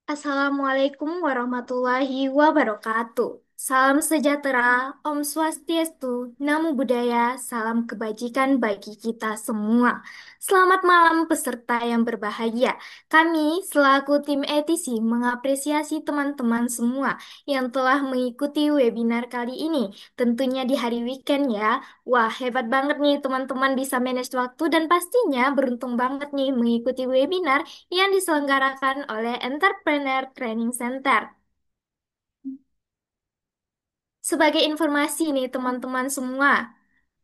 Assalamualaikum warahmatullahi wabarakatuh. Salam sejahtera, Om Swastiastu, Namo Buddhaya, salam kebajikan bagi kita semua. Selamat malam peserta yang berbahagia. Kami selaku tim ETC mengapresiasi teman-teman semua yang telah mengikuti webinar kali ini. Tentunya di hari weekend ya. Wah, hebat banget nih teman-teman bisa manage waktu dan pastinya beruntung banget nih mengikuti webinar yang diselenggarakan oleh Entrepreneur Training Center. Sebagai informasi nih teman-teman semua,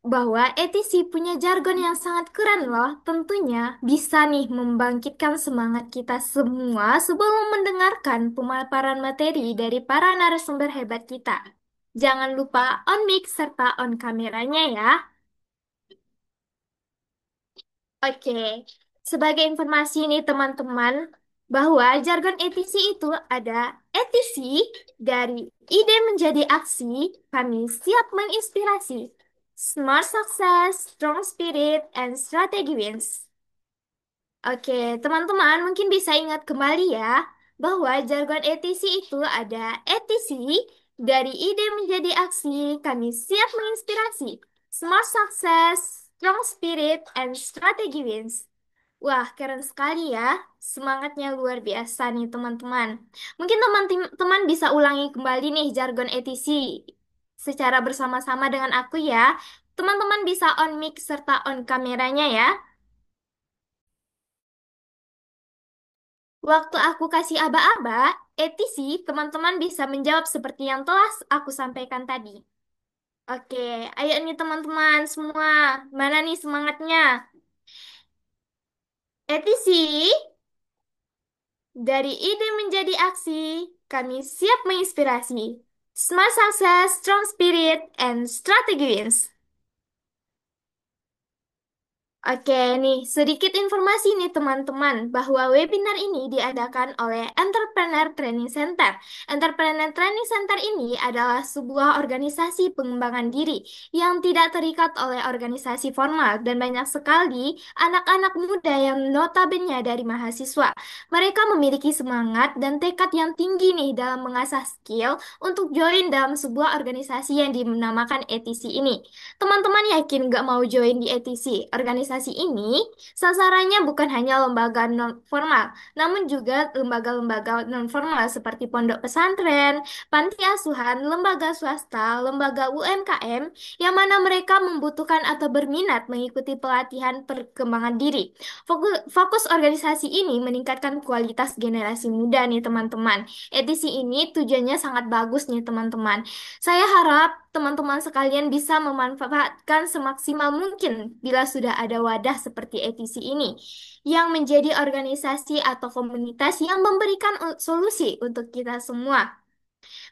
bahwa ETC punya jargon yang sangat keren loh. Tentunya bisa nih membangkitkan semangat kita semua sebelum mendengarkan pemaparan materi dari para narasumber hebat kita. Jangan lupa on mic serta on kameranya ya. Oke, sebagai informasi nih teman-teman, bahwa jargon ETC itu ada ETC dari ide menjadi aksi, kami siap menginspirasi. Smart success, strong spirit, and strategy wins. Oke, teman-teman mungkin bisa ingat kembali ya, bahwa jargon ETC itu ada ETC dari ide menjadi aksi, kami siap menginspirasi. Smart success, strong spirit, and strategy wins. Wah, keren sekali ya. Semangatnya luar biasa nih, teman-teman. Mungkin teman-teman bisa ulangi kembali nih jargon ETC secara bersama-sama dengan aku ya. Teman-teman bisa on mic serta on kameranya ya. Waktu aku kasih aba-aba, ETC, teman-teman bisa menjawab seperti yang telah aku sampaikan tadi. Oke, ayo nih teman-teman semua. Mana nih semangatnya? ETC, dari ide menjadi aksi, kami siap menginspirasi. Smart success, strong spirit, and strategy wins. Oke, nih sedikit informasi nih teman-teman bahwa webinar ini diadakan oleh Entrepreneur Training Center. Entrepreneur Training Center ini adalah sebuah organisasi pengembangan diri yang tidak terikat oleh organisasi formal dan banyak sekali anak-anak muda yang notabene dari mahasiswa. Mereka memiliki semangat dan tekad yang tinggi nih dalam mengasah skill untuk join dalam sebuah organisasi yang dinamakan ETC ini. Teman-teman yakin nggak mau join di ETC? Organisasi ini sasarannya bukan hanya lembaga non-formal, namun juga lembaga-lembaga non-formal seperti pondok pesantren, panti asuhan, lembaga swasta, lembaga UMKM, yang mana mereka membutuhkan atau berminat mengikuti pelatihan perkembangan diri. Fokus organisasi ini meningkatkan kualitas generasi muda nih teman-teman. ETC ini tujuannya sangat bagus nih teman-teman. Saya harap teman-teman sekalian bisa memanfaatkan semaksimal mungkin bila sudah ada wadah seperti ETC ini, yang menjadi organisasi atau komunitas yang memberikan solusi untuk kita semua.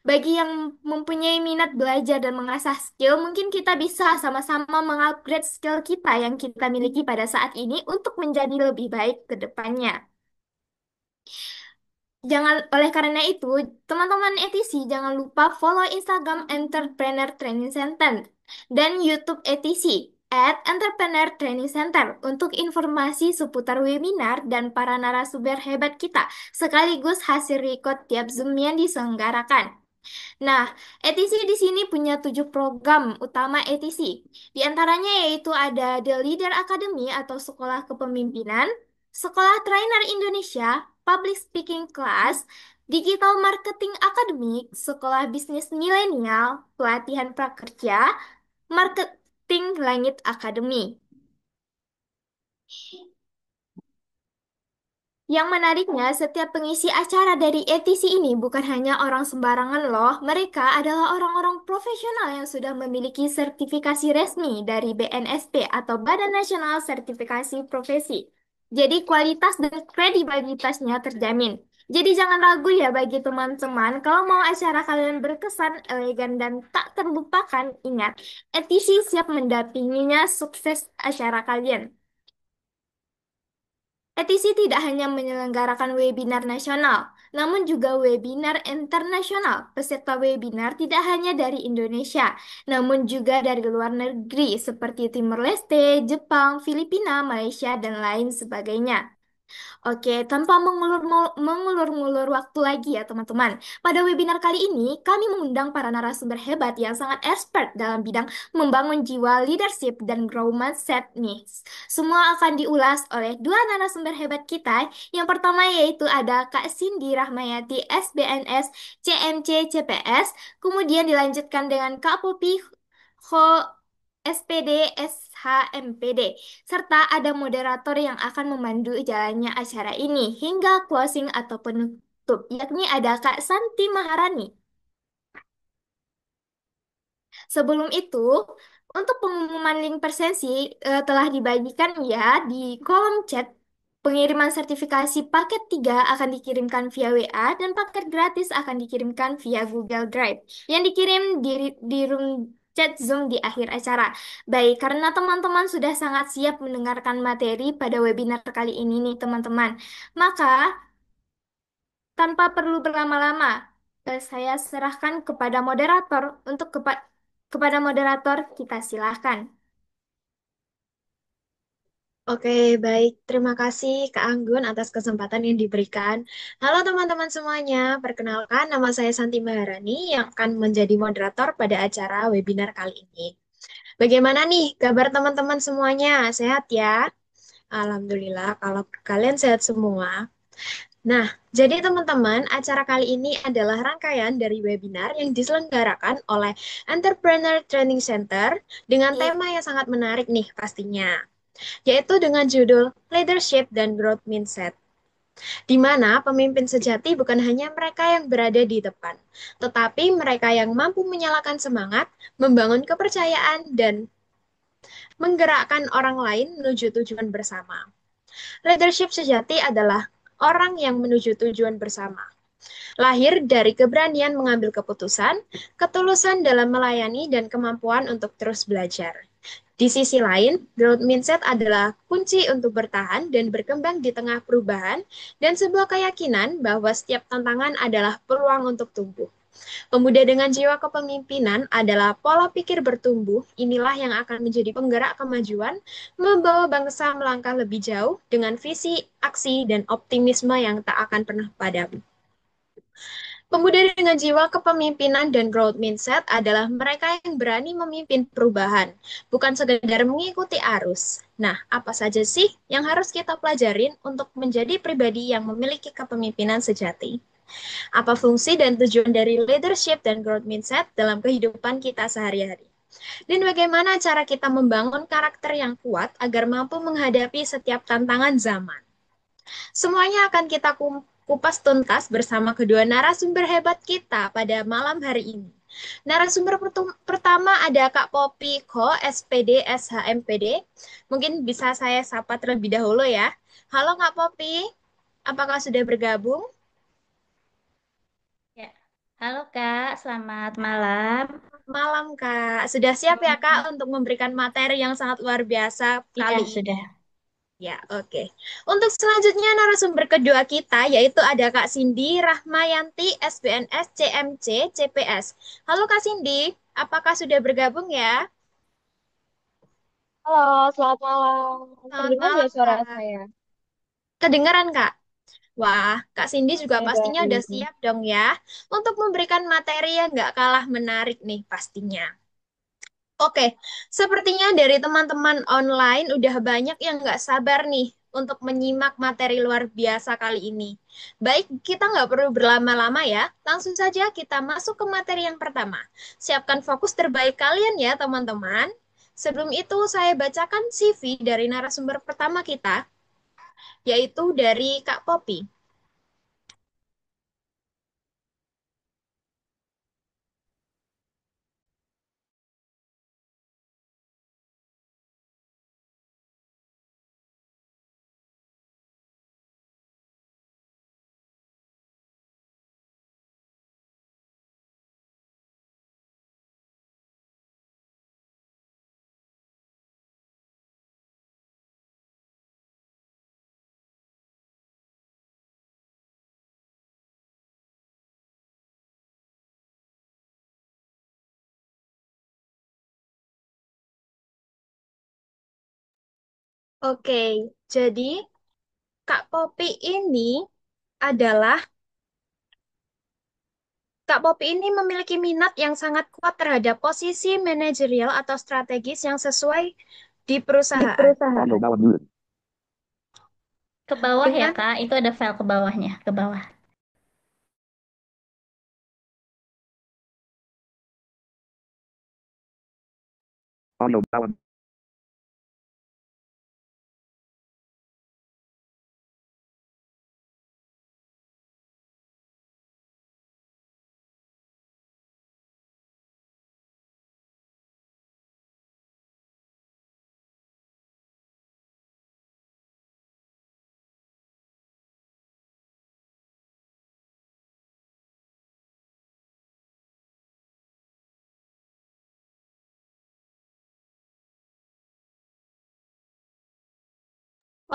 Bagi yang mempunyai minat belajar dan mengasah skill, mungkin kita bisa sama-sama mengupgrade skill kita yang kita miliki pada saat ini untuk menjadi lebih baik ke depannya. Oleh karena itu, teman-teman ETC jangan lupa follow Instagram Entrepreneur Training Center dan YouTube ETC @Entrepreneur Training Center untuk informasi seputar webinar dan para narasumber hebat kita, sekaligus hasil record tiap Zoom yang diselenggarakan. Nah, ETC di sini punya 7 program utama ETC. Di antaranya yaitu ada The Leader Academy atau Sekolah Kepemimpinan, Sekolah Trainer Indonesia, Public Speaking Class, Digital Marketing Academy, Sekolah Bisnis Milenial, Pelatihan Prakerja, Marketing Langit Academy. Yang menariknya, setiap pengisi acara dari ETC ini bukan hanya orang sembarangan loh. Mereka adalah orang-orang profesional yang sudah memiliki sertifikasi resmi dari BNSP atau Badan Nasional Sertifikasi Profesi. Jadi kualitas dan kredibilitasnya terjamin. Jadi jangan ragu ya bagi teman-teman, kalau mau acara kalian berkesan, elegan, dan tak terlupakan, ingat, ETC siap mendampinginya sukses acara kalian. ETC tidak hanya menyelenggarakan webinar nasional, namun juga webinar internasional. Peserta webinar tidak hanya dari Indonesia, namun juga dari luar negeri seperti Timor Leste, Jepang, Filipina, Malaysia, dan lain sebagainya. Oke, tanpa mengulur-ngulur waktu lagi ya teman-teman. Pada webinar kali ini, kami mengundang para narasumber hebat yang sangat expert dalam bidang membangun jiwa leadership dan grow mindset nih. Semua akan diulas oleh dua narasumber hebat kita. Yang pertama yaitu ada Kak Cindy Rahmayati SBNS CMC CPS, kemudian dilanjutkan dengan Kak Popi SPD SHMPD, serta ada moderator yang akan memandu jalannya acara ini hingga closing atau penutup, yakni ada Kak Santi Maharani. Sebelum itu, untuk pengumuman link presensi telah dibagikan ya di kolom chat. Pengiriman sertifikasi paket 3 akan dikirimkan via WA dan paket gratis akan dikirimkan via Google Drive yang dikirim di room chat Zoom di akhir acara. Baik, karena teman-teman sudah sangat siap mendengarkan materi pada webinar kali ini nih teman-teman, maka tanpa perlu berlama-lama, saya serahkan kepada moderator untuk kepada moderator kita silahkan. Oke, baik. Terima kasih Kak Anggun atas kesempatan yang diberikan. Halo teman-teman semuanya, perkenalkan nama saya Santi Maharani yang akan menjadi moderator pada acara webinar kali ini. Bagaimana nih kabar teman-teman semuanya? Sehat ya? Alhamdulillah, kalau kalian sehat semua. Nah, jadi teman-teman, acara kali ini adalah rangkaian dari webinar yang diselenggarakan oleh Entrepreneur Training Center dengan Baik. tema yang sangat menarik nih pastinya, yaitu dengan judul Leadership dan Growth Mindset, di mana pemimpin sejati bukan hanya mereka yang berada di depan, tetapi mereka yang mampu menyalakan semangat, membangun kepercayaan, dan menggerakkan orang lain menuju tujuan bersama. Leadership sejati adalah orang yang menuju tujuan bersama, lahir dari keberanian mengambil keputusan, ketulusan dalam melayani, dan kemampuan untuk terus belajar. Di sisi lain, growth mindset adalah kunci untuk bertahan dan berkembang di tengah perubahan dan sebuah keyakinan bahwa setiap tantangan adalah peluang untuk tumbuh. Pemuda dengan jiwa kepemimpinan adalah pola pikir bertumbuh. Inilah yang akan menjadi penggerak kemajuan, membawa bangsa melangkah lebih jauh dengan visi, aksi, dan optimisme yang tak akan pernah padam. Pemuda dengan jiwa kepemimpinan dan growth mindset adalah mereka yang berani memimpin perubahan, bukan sekedar mengikuti arus. Nah, apa saja sih yang harus kita pelajarin untuk menjadi pribadi yang memiliki kepemimpinan sejati? Apa fungsi dan tujuan dari leadership dan growth mindset dalam kehidupan kita sehari-hari? Dan bagaimana cara kita membangun karakter yang kuat agar mampu menghadapi setiap tantangan zaman? Semuanya akan kita kupas tuntas bersama kedua narasumber hebat kita pada malam hari ini. Narasumber pertama ada Kak Popi Ko, SPD SHMPD. Mungkin bisa saya sapa terlebih dahulu ya. Halo Kak Popi, apakah sudah bergabung? Ya. Halo Kak, selamat malam. Malam Kak, sudah siap ya Kak Hmm, untuk memberikan materi yang sangat luar biasa Iya, kali ini? sudah. Ya, oke. Untuk selanjutnya narasumber kedua kita yaitu ada Kak Cindy Rahmayanti SBNS CMC CPS. Halo Kak Cindy, apakah sudah bergabung ya? Halo, selamat malam. Selamat Terdengar malam nggak suara Kak. saya? Kedengaran Kak? Wah, Kak Cindy juga Oke, pastinya udah baik. siap dong ya untuk memberikan materi yang nggak kalah menarik nih pastinya. Oke, sepertinya dari teman-teman online udah banyak yang nggak sabar nih untuk menyimak materi luar biasa kali ini. Baik, kita nggak perlu berlama-lama ya. Langsung saja kita masuk ke materi yang pertama. Siapkan fokus terbaik kalian ya teman-teman. Sebelum itu saya bacakan CV dari narasumber pertama kita, yaitu dari Kak Popi. Oke, jadi Kak Popi ini adalah Kak Popi ini memiliki minat yang sangat kuat terhadap posisi manajerial atau strategis yang sesuai di Di perusahaan. perusahaan. Ke bawah ya, Dengan Kak. Itu ada file ke bawahnya, ke bawah.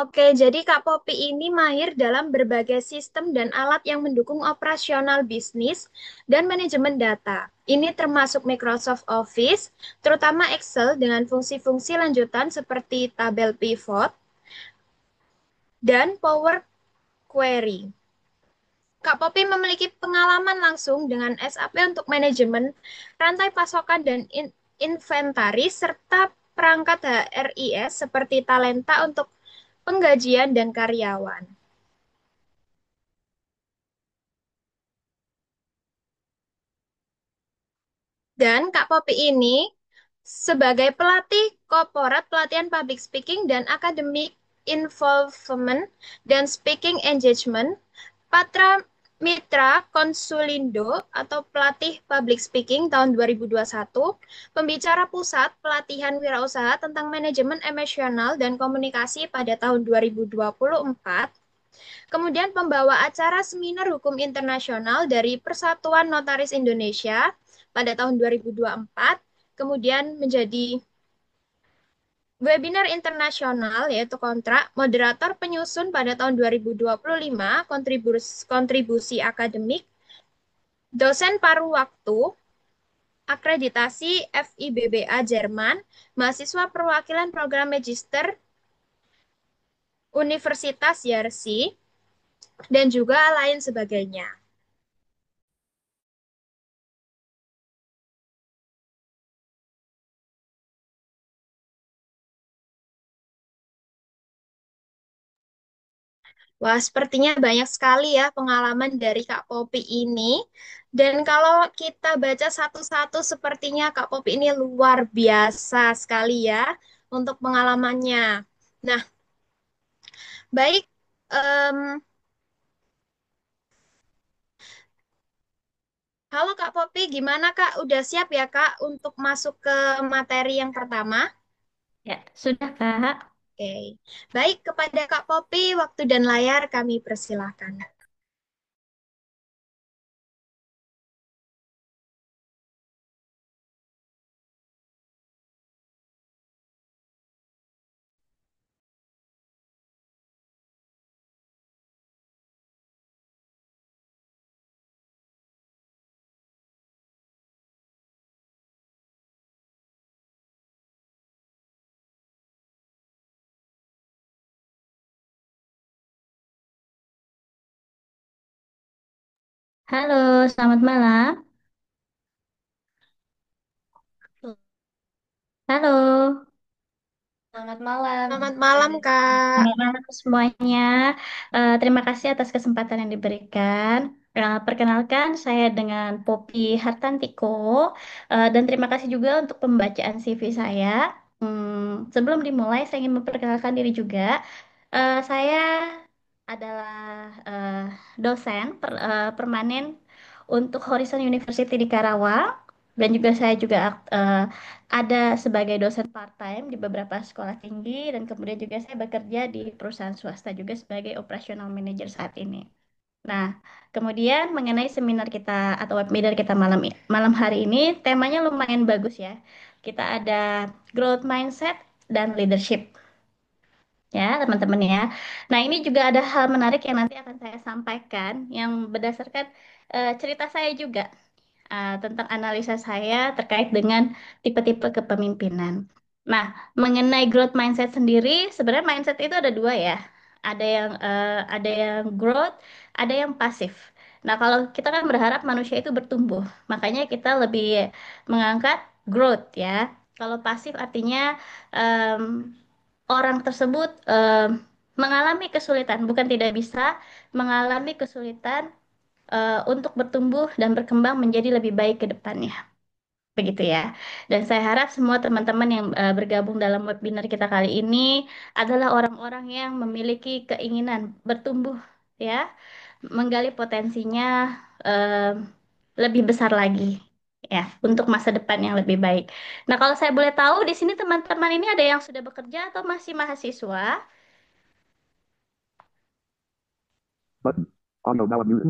Oke, jadi Kak Popi ini mahir dalam berbagai sistem dan alat yang mendukung operasional bisnis dan manajemen data. Ini termasuk Microsoft Office, terutama Excel dengan fungsi-fungsi lanjutan seperti tabel pivot dan Power Query. Kak Popi memiliki pengalaman langsung dengan SAP untuk manajemen rantai pasokan dan inventaris serta perangkat HRIS seperti Talenta untuk penggajian dan karyawan. Dan Kak Popi ini sebagai pelatih korporat pelatihan public speaking dan academic involvement dan speaking engagement, Patra Mitra Konsulindo atau pelatih public speaking tahun 2021, pembicara pusat pelatihan wirausaha tentang manajemen emosional dan komunikasi pada tahun 2024, kemudian pembawa acara seminar hukum internasional dari Persatuan Notaris Indonesia pada tahun 2024, kemudian menjadi webinar internasional yaitu kontrak, moderator penyusun pada tahun 2025, kontribusi akademik, dosen paruh waktu, akreditasi FIBBA Jerman, mahasiswa perwakilan program magister Universitas Yarsi, dan juga lain sebagainya. Wah, sepertinya banyak sekali ya pengalaman dari Kak Popi ini. Dan kalau kita baca satu-satu, sepertinya Kak Popi ini luar biasa sekali ya untuk pengalamannya. Nah, baik. Em, Halo Kak Popi, gimana Kak? Udah siap ya Kak untuk masuk ke materi yang pertama? Ya, sudah, Kak. Oke. Baik, kepada Kak Popi, waktu dan layar kami persilahkan. Halo, selamat malam. Halo. Selamat malam. Selamat malam Kak. Selamat malam semuanya. Terima kasih atas kesempatan yang diberikan. Perkenalkan, saya dengan Poppy Hartantiko. Dan terima kasih juga untuk pembacaan CV saya. Sebelum dimulai, saya ingin memperkenalkan diri juga. Saya adalah eh, dosen permanen untuk Horizon University di Karawang. Dan juga saya juga ada sebagai dosen part-time di beberapa sekolah tinggi dan kemudian juga saya bekerja di perusahaan swasta juga sebagai operational manager saat ini. Nah, kemudian mengenai seminar kita atau webinar kita malam hari ini, temanya lumayan bagus ya. Kita ada growth mindset dan leadership ya, teman-teman ya. Nah, ini juga ada hal menarik yang nanti akan saya sampaikan yang berdasarkan cerita saya juga tentang analisa saya terkait dengan tipe-tipe kepemimpinan. Nah, mengenai growth mindset sendiri, sebenarnya mindset itu ada dua ya. ada yang growth, ada yang pasif. Nah, kalau kita kan berharap manusia itu bertumbuh, makanya kita lebih mengangkat growth ya. Kalau pasif artinya em, orang tersebut mengalami kesulitan, bukan tidak bisa, mengalami kesulitan untuk bertumbuh dan berkembang menjadi lebih baik ke depannya. Begitu ya. Dan saya harap semua teman-teman yang bergabung dalam webinar kita kali ini adalah orang-orang yang memiliki keinginan bertumbuh ya, menggali potensinya eh, lebih besar lagi ya untuk masa depan yang lebih baik. Nah, kalau saya boleh tahu di sini teman-teman ini ada yang sudah bekerja atau masih mahasiswa?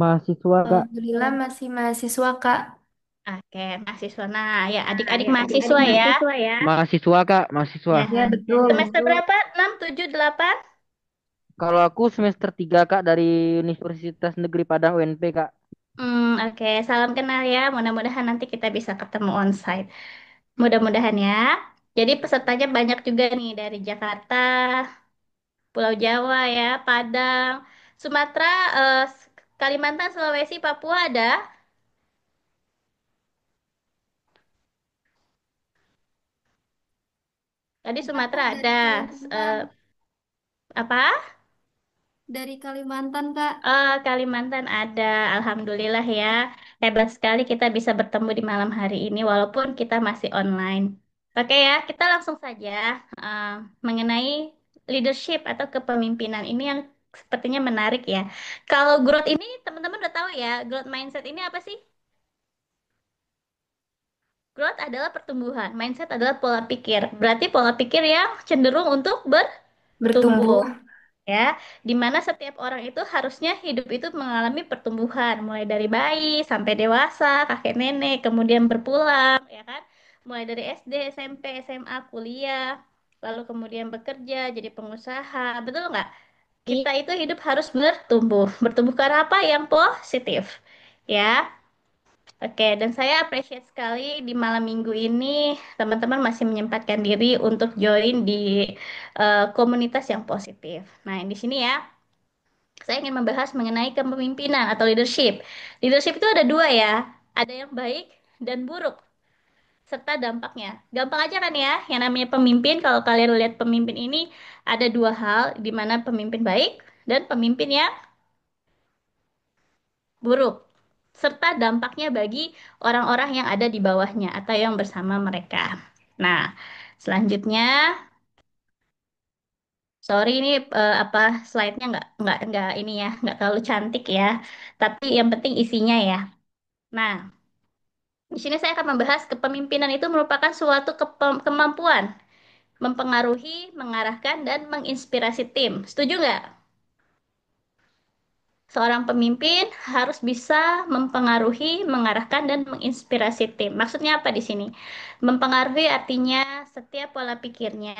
Mahasiswa, Kak. Alhamdulillah masih mahasiswa, Kak. Oke, mahasiswa. Nah, ya Nah, adik-adik ya adik-adik mahasiswa ya. mahasiswa ya. Mahasiswa, Kak, mahasiswa. Ya. Ya, betul. Semester berapa? 6, 7, 8? Kalau aku semester 3 Kak, dari Universitas Negeri Padang UNP, Kak. Oke, salam kenal ya. Mudah-mudahan nanti kita bisa ketemu onsite. Mudah-mudahan ya. Jadi pesertanya banyak juga nih dari Jakarta, Pulau Jawa ya, Padang, Sumatera, Kalimantan, Sulawesi, Papua ada. Tadi Ada, Sumatera Kak, ada. dari Kalimantan. Apa? Dari Kalimantan, Kak. Kalimantan ada, alhamdulillah ya. Hebat sekali kita bisa bertemu di malam hari ini walaupun kita masih online. Oke ya, kita langsung saja eh, mengenai leadership atau kepemimpinan ini yang sepertinya menarik ya. Kalau growth ini teman-teman udah tahu ya, growth mindset ini apa sih? Growth adalah pertumbuhan, mindset adalah pola pikir. Berarti pola pikir yang cenderung untuk bertumbuh Bertumbuh. ya, di mana setiap orang itu harusnya hidup itu mengalami pertumbuhan, mulai dari bayi sampai dewasa, kakek nenek, kemudian berpulang, ya kan? Mulai dari SD, SMP, SMA, kuliah, lalu kemudian bekerja, jadi pengusaha, betul nggak? Kita itu hidup harus bertumbuh, bertumbuh ke arah apa yang positif, ya. Oke, dan saya appreciate sekali di malam minggu ini teman-teman masih menyempatkan diri untuk join di komunitas yang positif. Nah, di sini ya, saya ingin membahas mengenai kepemimpinan atau leadership. Leadership itu ada dua ya, ada yang baik dan buruk, serta dampaknya. Gampang aja kan ya, yang namanya pemimpin, kalau kalian lihat pemimpin ini, ada dua hal, di mana pemimpin baik dan pemimpin yang buruk, serta dampaknya bagi orang-orang yang ada di bawahnya atau yang bersama mereka. Nah, selanjutnya, sorry ini apa slide-nya nggak ini ya, nggak terlalu cantik ya, tapi yang penting isinya ya. Nah, di sini saya akan membahas kepemimpinan itu merupakan suatu kemampuan mempengaruhi, mengarahkan, dan menginspirasi tim. Setuju nggak? Seorang pemimpin harus bisa mempengaruhi, mengarahkan, dan menginspirasi tim. Maksudnya apa di sini? Mempengaruhi artinya setiap pola pikirnya,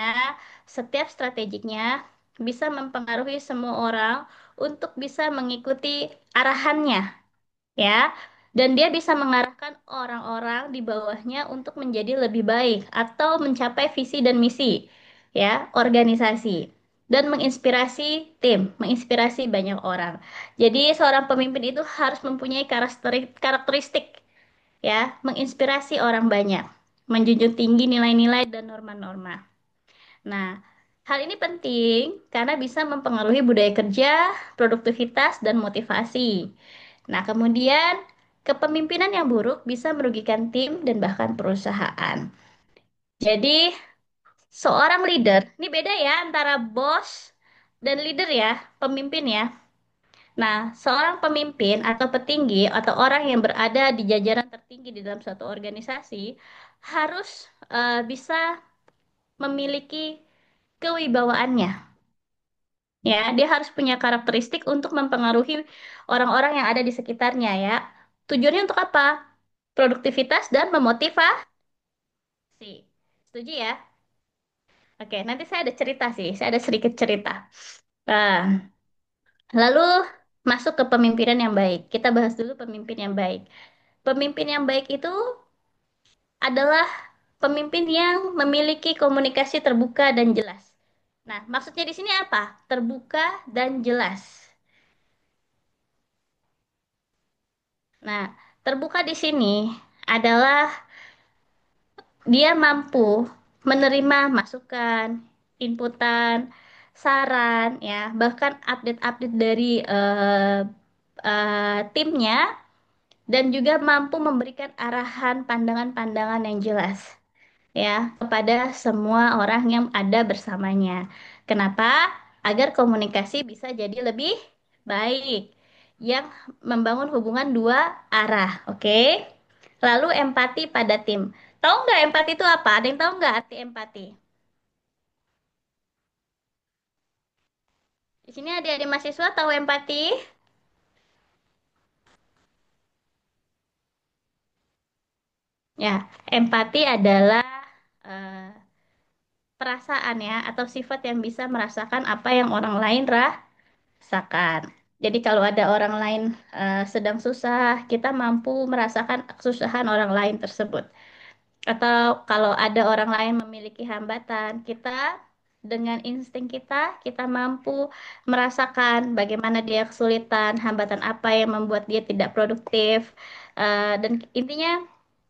setiap strateginya bisa mempengaruhi semua orang untuk bisa mengikuti arahannya, ya. Dan dia bisa mengarahkan orang-orang di bawahnya untuk menjadi lebih baik atau mencapai visi dan misi, ya, organisasi. Dan menginspirasi tim, menginspirasi banyak orang. Jadi seorang pemimpin itu harus mempunyai karakteristik, ya, menginspirasi orang banyak, menjunjung tinggi nilai-nilai dan norma-norma. Nah, hal ini penting karena bisa mempengaruhi budaya kerja, produktivitas, dan motivasi. Nah, kemudian kepemimpinan yang buruk bisa merugikan tim dan bahkan perusahaan. Jadi, seorang leader, ini beda ya antara bos dan leader ya, pemimpin ya. Nah, seorang pemimpin atau petinggi atau orang yang berada di jajaran tertinggi di dalam suatu organisasi harus bisa memiliki kewibawaannya. Ya, dia harus punya karakteristik untuk mempengaruhi orang-orang yang ada di sekitarnya ya. Tujuannya untuk apa? Produktivitas dan memotivasi. Setuju ya? Oke, nanti saya ada cerita sih. Saya ada sedikit cerita. Nah, lalu masuk ke pemimpinan yang baik. Kita bahas dulu pemimpin yang baik. Pemimpin yang baik itu adalah pemimpin yang memiliki komunikasi terbuka dan jelas. Nah, maksudnya di sini apa? Terbuka dan jelas. Nah, terbuka di sini adalah dia mampu menerima masukan, inputan, saran, ya, bahkan update-update dari timnya, dan juga mampu memberikan arahan pandangan-pandangan yang jelas, ya, kepada semua orang yang ada bersamanya. Kenapa? Agar komunikasi bisa jadi lebih baik, yang membangun hubungan dua arah, oke? Lalu empati pada tim. Tahu nggak empati itu apa? Ada yang tahu nggak arti empati? Di sini ada mahasiswa tahu empati? Ya, empati adalah eh, perasaan ya atau sifat yang bisa merasakan apa yang orang lain rasakan. Jadi kalau ada orang lain sedang susah, kita mampu merasakan kesusahan orang lain tersebut. Atau kalau ada orang lain memiliki hambatan, kita dengan insting kita mampu merasakan bagaimana dia kesulitan, hambatan apa yang membuat dia tidak produktif. Dan intinya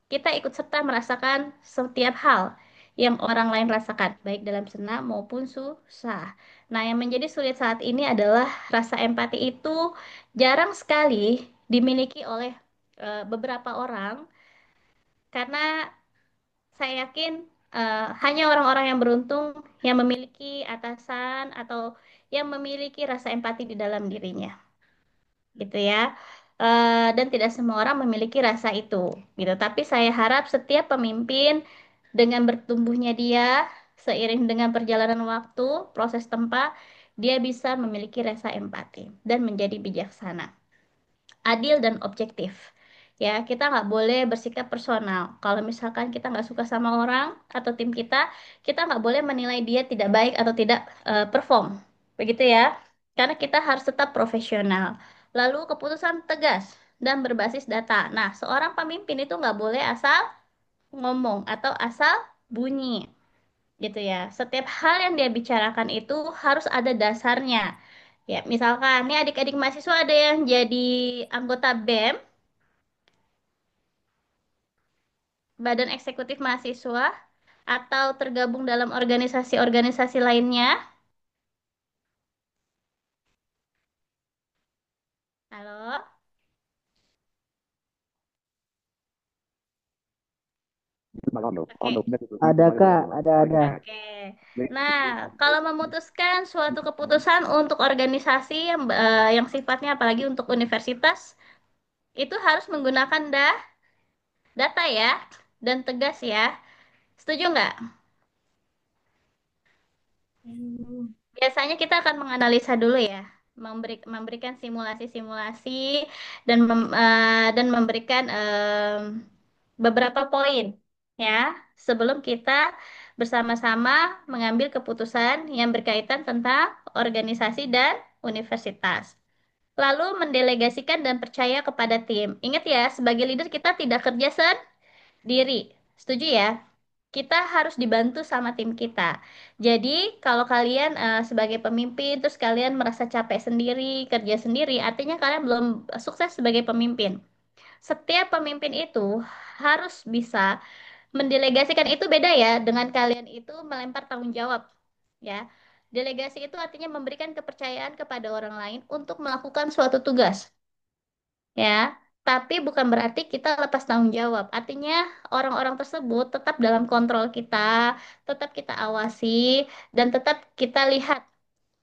kita ikut serta merasakan setiap hal yang orang lain rasakan, baik dalam senang maupun susah. Nah, yang menjadi sulit saat ini adalah rasa empati itu jarang sekali dimiliki oleh beberapa orang, karena saya yakin hanya orang-orang yang beruntung yang memiliki atasan atau yang memiliki rasa empati di dalam dirinya, gitu ya. Dan tidak semua orang memiliki rasa itu, gitu. Tapi saya harap setiap pemimpin dengan bertumbuhnya dia seiring dengan perjalanan waktu, proses tempa, dia bisa memiliki rasa empati dan menjadi bijaksana, adil dan objektif. Ya, kita nggak boleh bersikap personal. Kalau misalkan kita nggak suka sama orang atau tim kita nggak boleh menilai dia tidak baik atau tidak perform. Begitu ya. Karena kita harus tetap profesional. Lalu keputusan tegas dan berbasis data. Nah, seorang pemimpin itu nggak boleh asal ngomong atau asal bunyi. Gitu ya. Setiap hal yang dia bicarakan itu harus ada dasarnya. Ya, misalkan nih adik-adik mahasiswa ada yang jadi anggota BEM, Badan Eksekutif Mahasiswa, atau tergabung dalam organisasi-organisasi lainnya. Halo? Oke. Ada Kak, ada. Oke. Nah, kalau memutuskan suatu keputusan untuk organisasi yang sifatnya apalagi untuk universitas, itu harus menggunakan data ya, dan tegas ya. Setuju nggak? Biasanya kita akan menganalisa dulu ya, memberikan simulasi-simulasi dan memberikan beberapa poin ya sebelum kita bersama-sama mengambil keputusan yang berkaitan tentang organisasi dan universitas. Lalu mendelegasikan dan percaya kepada tim. Ingat ya, sebagai leader kita tidak kerja sendiri. Setuju ya? Kita harus dibantu sama tim kita. Jadi, kalau kalian sebagai pemimpin, terus kalian merasa capek sendiri, kerja sendiri, artinya kalian belum sukses sebagai pemimpin. Setiap pemimpin itu harus bisa mendelegasikan, itu beda ya dengan kalian itu melempar tanggung jawab, ya. Delegasi itu artinya memberikan kepercayaan kepada orang lain untuk melakukan suatu tugas, ya. Tapi bukan berarti kita lepas tanggung jawab. Artinya orang-orang tersebut tetap dalam kontrol kita, tetap kita awasi, dan tetap kita lihat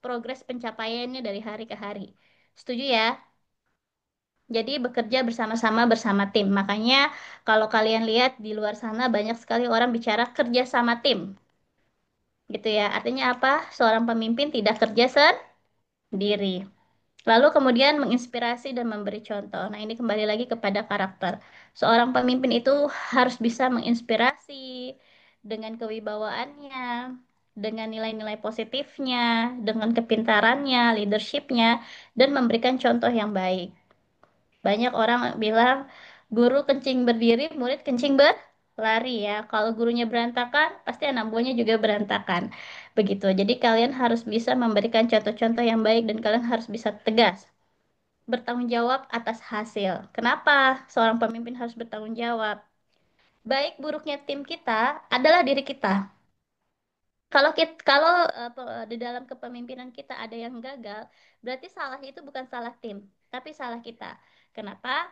progres pencapaiannya dari hari ke hari. Setuju ya? Jadi bekerja bersama-sama bersama tim. Makanya kalau kalian lihat di luar sana banyak sekali orang bicara kerja sama tim, gitu ya. Artinya apa? Seorang pemimpin tidak kerja sendiri. Lalu kemudian menginspirasi dan memberi contoh. Nah, ini kembali lagi kepada karakter. Seorang pemimpin itu harus bisa menginspirasi dengan kewibawaannya, dengan nilai-nilai positifnya, dengan kepintarannya, leadershipnya, dan memberikan contoh yang baik. Banyak orang bilang, guru kencing berdiri, murid kencing lari ya. Kalau gurunya berantakan, pasti anak buahnya juga berantakan. Begitu. Jadi kalian harus bisa memberikan contoh-contoh yang baik dan kalian harus bisa tegas bertanggung jawab atas hasil. Kenapa seorang pemimpin harus bertanggung jawab? Baik buruknya tim kita adalah diri kita. Kalau di dalam kepemimpinan kita ada yang gagal, berarti salahnya itu bukan salah tim, tapi salah kita. Kenapa?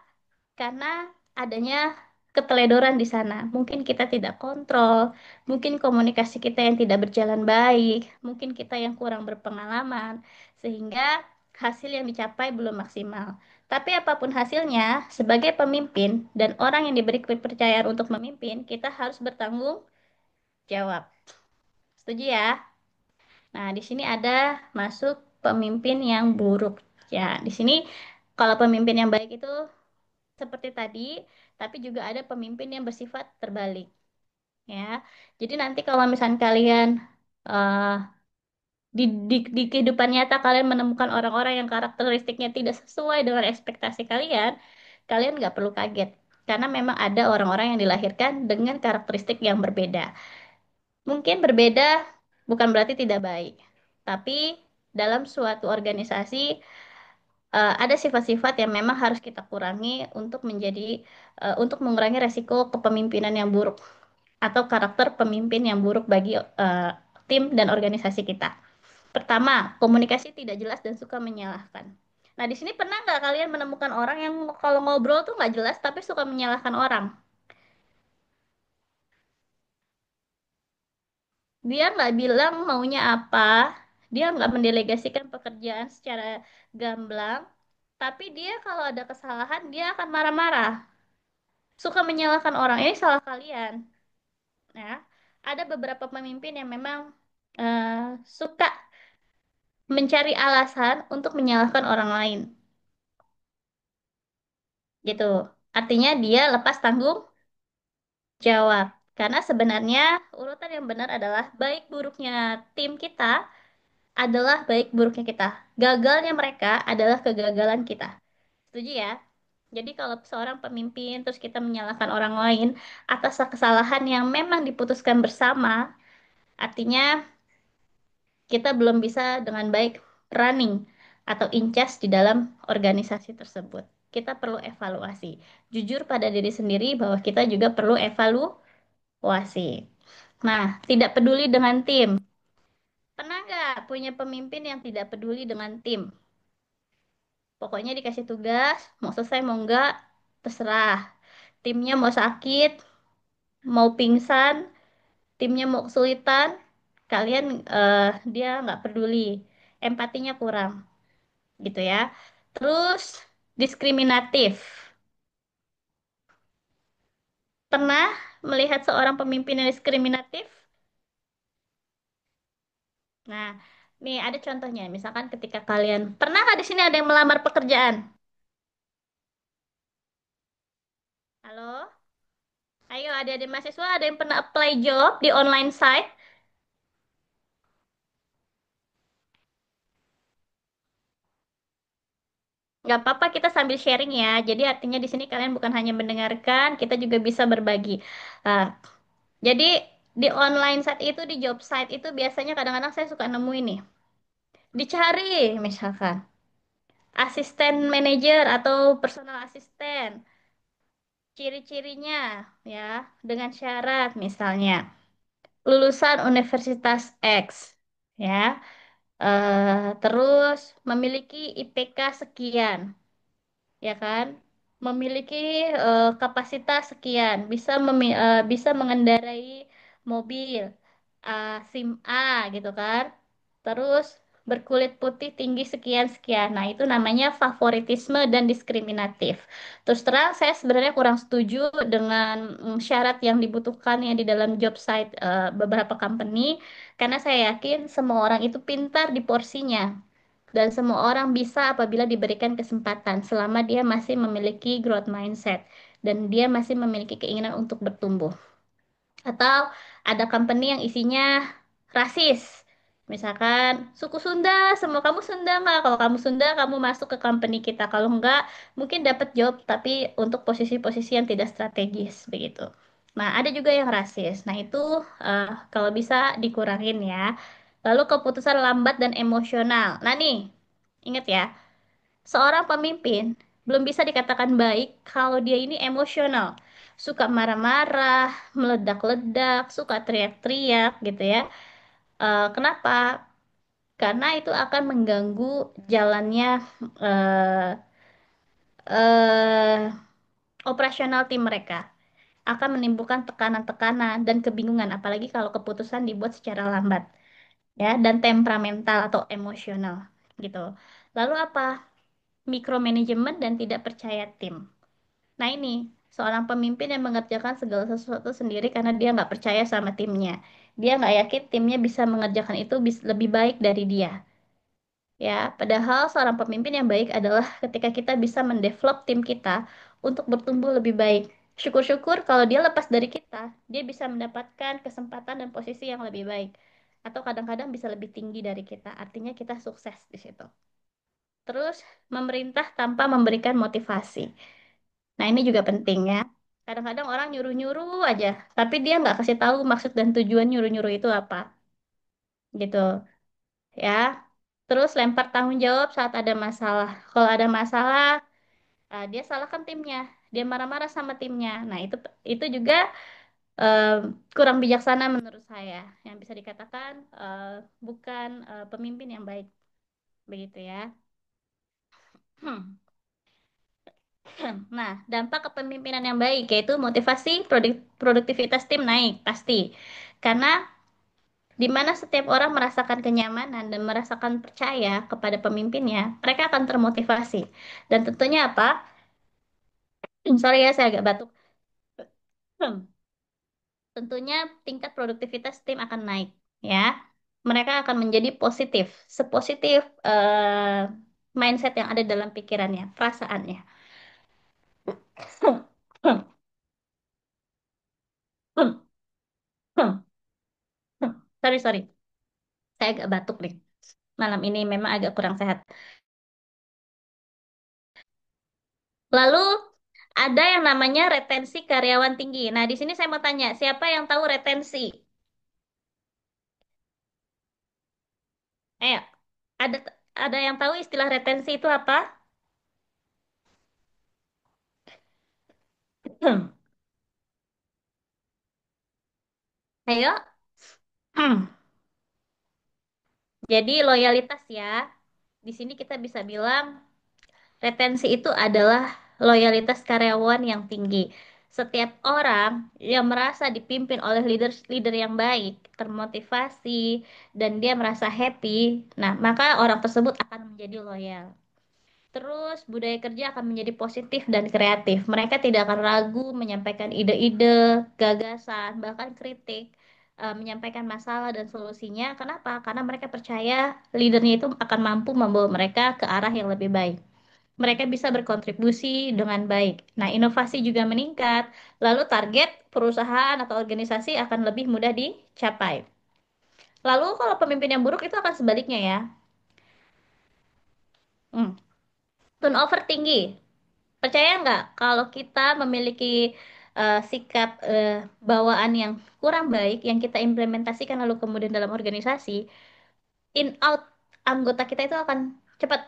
Karena adanya keteledoran di sana. Mungkin kita tidak kontrol, mungkin komunikasi kita yang tidak berjalan baik, mungkin kita yang kurang berpengalaman, sehingga hasil yang dicapai belum maksimal. Tapi apapun hasilnya, sebagai pemimpin dan orang yang diberi kepercayaan untuk memimpin, kita harus bertanggung jawab. Setuju ya? Nah, di sini ada masuk pemimpin yang buruk. Ya, di sini kalau pemimpin yang baik itu seperti tadi, tapi juga ada pemimpin yang bersifat terbalik, ya. Jadi nanti kalau misalnya kalian eh, di kehidupan nyata kalian menemukan orang-orang yang karakteristiknya tidak sesuai dengan ekspektasi kalian, kalian nggak perlu kaget. Karena memang ada orang-orang yang dilahirkan dengan karakteristik yang berbeda. Mungkin berbeda bukan berarti tidak baik, tapi dalam suatu organisasi ada sifat-sifat yang memang harus kita kurangi untuk mengurangi resiko kepemimpinan yang buruk atau karakter pemimpin yang buruk bagi tim dan organisasi kita. Pertama, komunikasi tidak jelas dan suka menyalahkan. Nah, di sini pernah nggak kalian menemukan orang yang kalau ngobrol tuh nggak jelas tapi suka menyalahkan orang? Dia nggak bilang maunya apa, dia nggak mendelegasikan pekerjaan secara gamblang, tapi dia kalau ada kesalahan dia akan marah-marah, suka menyalahkan orang. Ini salah kalian, ya. Ada beberapa pemimpin yang memang suka mencari alasan untuk menyalahkan orang lain, gitu. Artinya dia lepas tanggung jawab. Karena sebenarnya urutan yang benar adalah baik buruknya tim kita adalah baik buruknya kita. Gagalnya mereka adalah kegagalan kita. Setuju ya? Jadi kalau seorang pemimpin terus kita menyalahkan orang lain atas kesalahan yang memang diputuskan bersama, artinya kita belum bisa dengan baik running atau incas di dalam organisasi tersebut. Kita perlu evaluasi. Jujur pada diri sendiri bahwa kita juga perlu evaluasi. Nah, tidak peduli dengan tim. Pernah nggak punya pemimpin yang tidak peduli dengan tim? Pokoknya dikasih tugas, mau selesai mau enggak, terserah. Timnya mau sakit, mau pingsan, timnya mau kesulitan, kalian dia nggak peduli. Empatinya kurang, gitu ya. Terus diskriminatif. Pernah melihat seorang pemimpin yang diskriminatif? Nah, nih ada contohnya. Misalkan ketika kalian pernah nggak di sini ada yang melamar pekerjaan? Halo? Ayo, adik-adik mahasiswa, ada yang pernah apply job di online site? Nggak apa-apa, kita sambil sharing ya. Jadi artinya di sini kalian bukan hanya mendengarkan, kita juga bisa berbagi. Nah, jadi di online site itu, di job site itu biasanya kadang-kadang saya suka nemu ini. Dicari misalkan asisten manajer atau personal asisten. Ciri-cirinya ya, dengan syarat misalnya lulusan Universitas X ya. Terus memiliki IPK sekian, ya kan? Memiliki kapasitas sekian, bisa mengendarai mobil SIM A gitu kan. Terus berkulit putih tinggi sekian sekian. Nah, itu namanya favoritisme dan diskriminatif. Terus terang saya sebenarnya kurang setuju dengan syarat yang dibutuhkan ya di dalam job site beberapa company karena saya yakin semua orang itu pintar di porsinya. Dan semua orang bisa apabila diberikan kesempatan selama dia masih memiliki growth mindset dan dia masih memiliki keinginan untuk bertumbuh. Atau ada company yang isinya rasis. Misalkan suku Sunda, semua kamu Sunda nggak? Kalau kamu Sunda, kamu masuk ke company kita. Kalau nggak, mungkin dapat job tapi untuk posisi-posisi yang tidak strategis begitu. Nah, ada juga yang rasis. Nah, itu kalau bisa dikurangin ya. Lalu keputusan lambat dan emosional. Nah, nih, ingat ya, seorang pemimpin belum bisa dikatakan baik kalau dia ini emosional. Suka marah-marah, meledak-ledak, suka teriak-teriak gitu ya. Kenapa? Karena itu akan mengganggu jalannya eh, eh, operasional tim mereka. Akan menimbulkan tekanan-tekanan dan kebingungan, apalagi kalau keputusan dibuat secara lambat, ya, dan temperamental atau emosional gitu. Lalu apa? Mikromanajemen dan tidak percaya tim. Nah ini, seorang pemimpin yang mengerjakan segala sesuatu sendiri karena dia nggak percaya sama timnya. Dia nggak yakin timnya bisa mengerjakan itu lebih baik dari dia. Ya, padahal seorang pemimpin yang baik adalah ketika kita bisa mendevelop tim kita untuk bertumbuh lebih baik. Syukur-syukur kalau dia lepas dari kita, dia bisa mendapatkan kesempatan dan posisi yang lebih baik. Atau kadang-kadang bisa lebih tinggi dari kita. Artinya kita sukses di situ. Terus, memerintah tanpa memberikan motivasi. Nah, ini juga penting ya. Kadang-kadang orang nyuruh-nyuruh aja, tapi dia nggak kasih tahu maksud dan tujuan nyuruh-nyuruh itu apa. Gitu ya. Terus lempar tanggung jawab saat ada masalah. Kalau ada masalah, dia salahkan timnya. Dia marah-marah sama timnya. Nah, itu juga eh, kurang bijaksana menurut saya. Yang bisa dikatakan bukan pemimpin yang baik. Begitu ya. Nah, dampak kepemimpinan yang baik yaitu motivasi produktivitas tim naik pasti. Karena di mana setiap orang merasakan kenyamanan dan merasakan percaya kepada pemimpinnya, mereka akan termotivasi. Dan tentunya apa? Sorry ya, saya agak batuk. Tentunya tingkat produktivitas tim akan naik, ya. Mereka akan menjadi positif, sepositif mindset yang ada dalam pikirannya, perasaannya. Sorry, sorry. Saya agak batuk nih. Malam ini memang agak kurang sehat. Lalu ada yang namanya retensi karyawan tinggi. Nah, di sini saya mau tanya, siapa yang tahu retensi? Ayo, ada ada yang tahu istilah retensi itu apa? Ayo. Jadi loyalitas ya. Di sini kita bisa bilang retensi itu adalah loyalitas karyawan yang tinggi. Setiap orang yang merasa dipimpin oleh leader yang baik, termotivasi, dan dia merasa happy, nah maka orang tersebut akan menjadi loyal. Terus budaya kerja akan menjadi positif dan kreatif. Mereka tidak akan ragu menyampaikan ide-ide, gagasan, bahkan kritik, menyampaikan masalah dan solusinya. Kenapa? Karena mereka percaya leadernya itu akan mampu membawa mereka ke arah yang lebih baik. Mereka bisa berkontribusi dengan baik. Nah, inovasi juga meningkat. Lalu target perusahaan atau organisasi akan lebih mudah dicapai. Lalu kalau pemimpin yang buruk itu akan sebaliknya ya. Hmm. Turnover tinggi. Percaya nggak kalau kita memiliki sikap bawaan yang kurang baik yang kita implementasikan lalu kemudian dalam organisasi, in out anggota kita itu akan cepat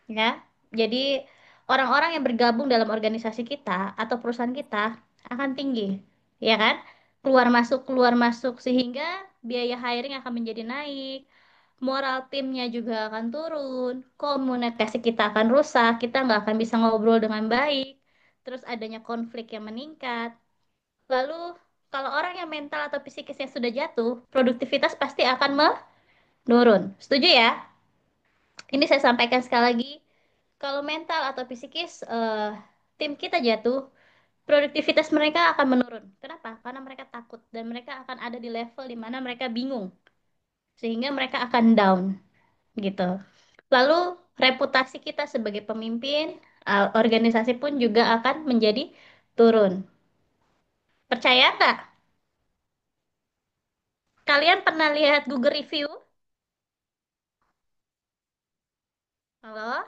ya. Jadi orang-orang yang bergabung dalam organisasi kita atau perusahaan kita akan tinggi, ya kan? Keluar masuk sehingga biaya hiring akan menjadi naik, moral timnya juga akan turun, komunikasi kita akan rusak, kita nggak akan bisa ngobrol dengan baik, terus adanya konflik yang meningkat. Lalu, kalau orang yang mental atau psikisnya sudah jatuh, produktivitas pasti akan menurun. Setuju ya? Ini saya sampaikan sekali lagi, kalau mental atau psikis tim kita jatuh, produktivitas mereka akan menurun. Kenapa? Karena mereka takut dan mereka akan ada di level di mana mereka bingung, sehingga mereka akan down. Gitu. Lalu reputasi kita sebagai pemimpin, organisasi pun juga akan menjadi turun. Percaya nggak? Kalian pernah lihat Google Review? Halo?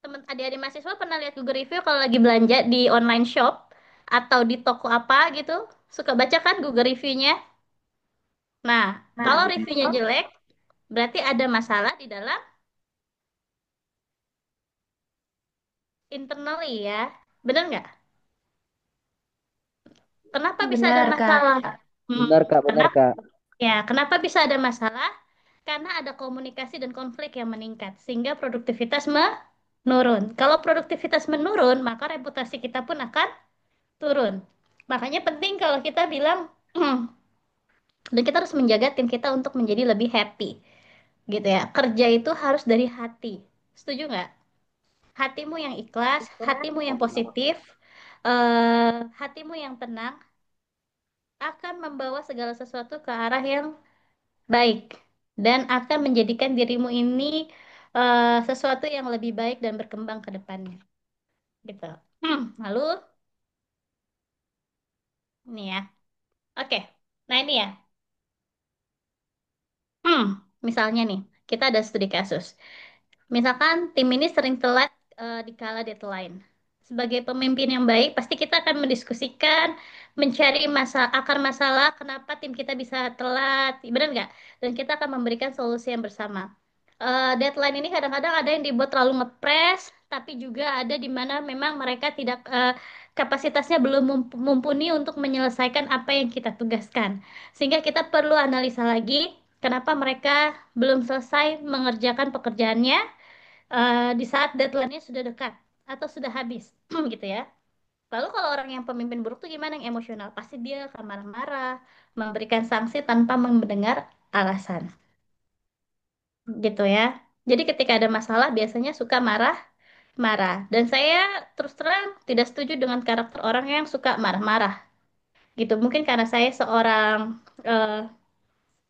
Teman adik-adik mahasiswa pernah lihat Google Review kalau lagi belanja di online shop? atau di toko apa gitu, suka baca kan Google reviewnya. Nah, kalau reviewnya jelek, berarti ada masalah di dalam internally ya. Bener nggak? Kenapa bisa ada Benar, Kak. masalah? Benar Kak, benar Kenapa? Kak. Ya, kenapa bisa ada masalah? Karena ada komunikasi dan konflik yang meningkat, sehingga produktivitas menurun. Kalau produktivitas menurun, maka reputasi kita pun akan turun. Makanya penting kalau kita bilang, dan kita harus menjaga tim kita untuk menjadi lebih happy, gitu ya. Kerja itu harus dari hati. Setuju nggak? Hatimu yang ikhlas, hatimu yang positif, hatimu yang tenang, akan membawa segala sesuatu ke arah yang baik dan akan menjadikan dirimu ini sesuatu yang lebih baik dan berkembang ke depannya gitu. Lalu ini ya. Oke. Nah, ini ya. Hmm, misalnya nih, kita ada studi kasus. Misalkan tim ini sering telat di kala deadline. Sebagai pemimpin yang baik, pasti kita akan mendiskusikan, mencari akar masalah kenapa tim kita bisa telat, benar nggak? Dan kita akan memberikan solusi yang bersama. Deadline ini kadang-kadang ada yang dibuat terlalu ngepres, tapi juga ada di mana memang mereka tidak kapasitasnya belum mumpuni untuk menyelesaikan apa yang kita tugaskan. Sehingga kita perlu analisa lagi kenapa mereka belum selesai mengerjakan pekerjaannya di saat deadline-nya sudah dekat atau sudah habis, gitu ya. Lalu kalau orang yang pemimpin buruk tuh gimana yang emosional? Pasti dia akan marah-marah, memberikan sanksi tanpa mendengar alasan, gitu ya. Jadi ketika ada masalah biasanya suka marah-marah. Dan saya terus terang tidak setuju dengan karakter orang yang suka marah-marah, gitu. Mungkin karena saya seorang eh,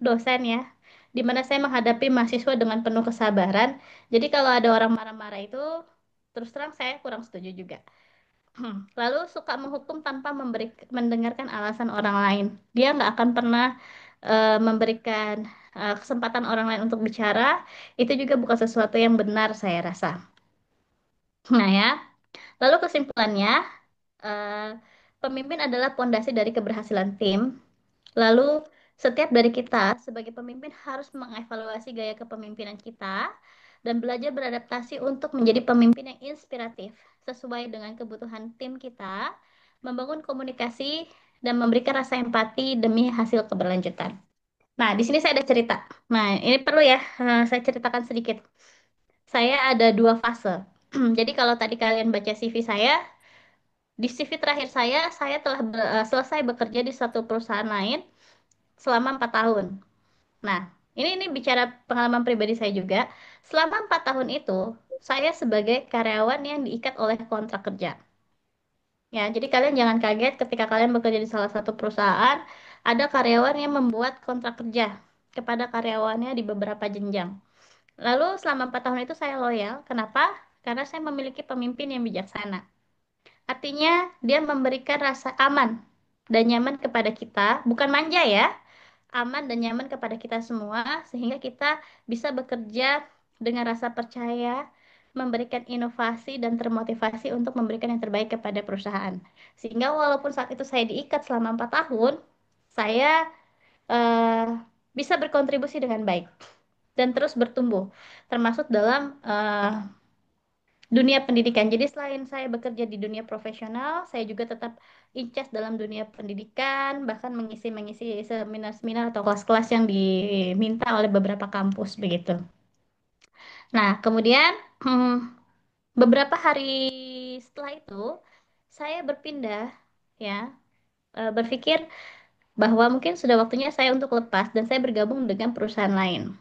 dosen ya, di mana saya menghadapi mahasiswa dengan penuh kesabaran. Jadi kalau ada orang marah-marah itu, terus terang saya kurang setuju juga. Lalu suka menghukum tanpa mendengarkan alasan orang lain. Dia nggak akan pernah memberikan kesempatan orang lain untuk bicara. Itu juga bukan sesuatu yang benar, saya rasa. Nah ya, lalu kesimpulannya, eh, pemimpin adalah pondasi dari keberhasilan tim. Lalu, setiap dari kita sebagai pemimpin harus mengevaluasi gaya kepemimpinan kita dan belajar beradaptasi untuk menjadi pemimpin yang inspiratif sesuai dengan kebutuhan tim kita, membangun komunikasi dan memberikan rasa empati demi hasil keberlanjutan. Nah, di sini saya ada cerita. Nah, ini perlu ya, saya ceritakan sedikit. Saya ada dua fase. Jadi kalau tadi kalian baca CV saya, di CV terakhir saya telah selesai bekerja di satu perusahaan lain selama 4 tahun. Nah, ini bicara pengalaman pribadi saya juga. Selama 4 tahun itu, saya sebagai karyawan yang diikat oleh kontrak kerja. Ya, jadi kalian jangan kaget ketika kalian bekerja di salah satu perusahaan, ada karyawan yang membuat kontrak kerja kepada karyawannya di beberapa jenjang. Lalu selama 4 tahun itu saya loyal. Kenapa? Karena saya memiliki pemimpin yang bijaksana. Artinya, dia memberikan rasa aman dan nyaman kepada kita, bukan manja ya, aman dan nyaman kepada kita semua, sehingga kita bisa bekerja dengan rasa percaya, memberikan inovasi dan termotivasi untuk memberikan yang terbaik kepada perusahaan. Sehingga walaupun saat itu saya diikat selama 4 tahun, saya eh, bisa berkontribusi dengan baik dan terus bertumbuh, termasuk dalam dunia pendidikan. Jadi selain saya bekerja di dunia profesional, saya juga tetap incas dalam dunia pendidikan, bahkan mengisi-mengisi seminar-seminar atau kelas-kelas yang diminta oleh beberapa kampus begitu. Nah, kemudian beberapa hari setelah itu, saya berpindah ya, berpikir bahwa mungkin sudah waktunya saya untuk lepas dan saya bergabung dengan perusahaan lain.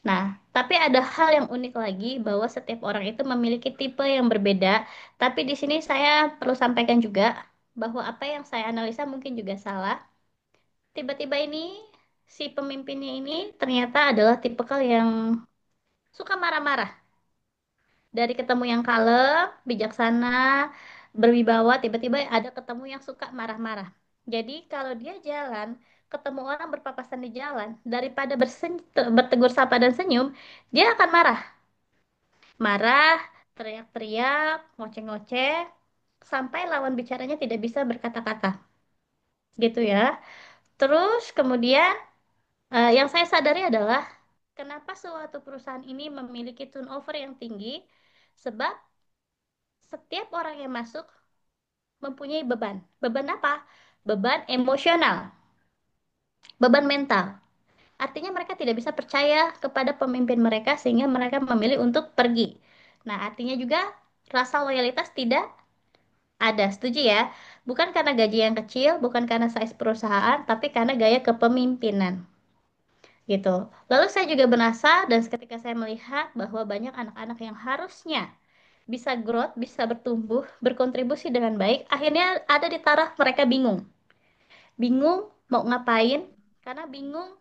Nah, tapi ada hal yang unik lagi bahwa setiap orang itu memiliki tipe yang berbeda. Tapi di sini saya perlu sampaikan juga bahwa apa yang saya analisa mungkin juga salah. Tiba-tiba ini si pemimpinnya ini ternyata adalah tipikal yang suka marah-marah. Dari ketemu yang kalem, bijaksana, berwibawa, tiba-tiba ada ketemu yang suka marah-marah. Jadi kalau dia jalan, ketemu orang berpapasan di jalan, daripada bertegur sapa dan senyum, dia akan marah. Marah, teriak-teriak, ngoceh-ngoceh, sampai lawan bicaranya tidak bisa berkata-kata. Gitu ya. Terus kemudian yang saya sadari adalah kenapa suatu perusahaan ini memiliki turnover yang tinggi? Sebab setiap orang yang masuk mempunyai beban. Beban apa? Beban emosional, beban mental. Artinya mereka tidak bisa percaya kepada pemimpin mereka sehingga mereka memilih untuk pergi. Nah, artinya juga rasa loyalitas tidak ada. Setuju ya? Bukan karena gaji yang kecil, bukan karena size perusahaan, tapi karena gaya kepemimpinan. Gitu. Lalu saya juga merasa dan ketika saya melihat bahwa banyak anak-anak yang harusnya bisa growth, bisa bertumbuh, berkontribusi dengan baik, akhirnya ada di taraf mereka bingung. Bingung mau ngapain, karena bingung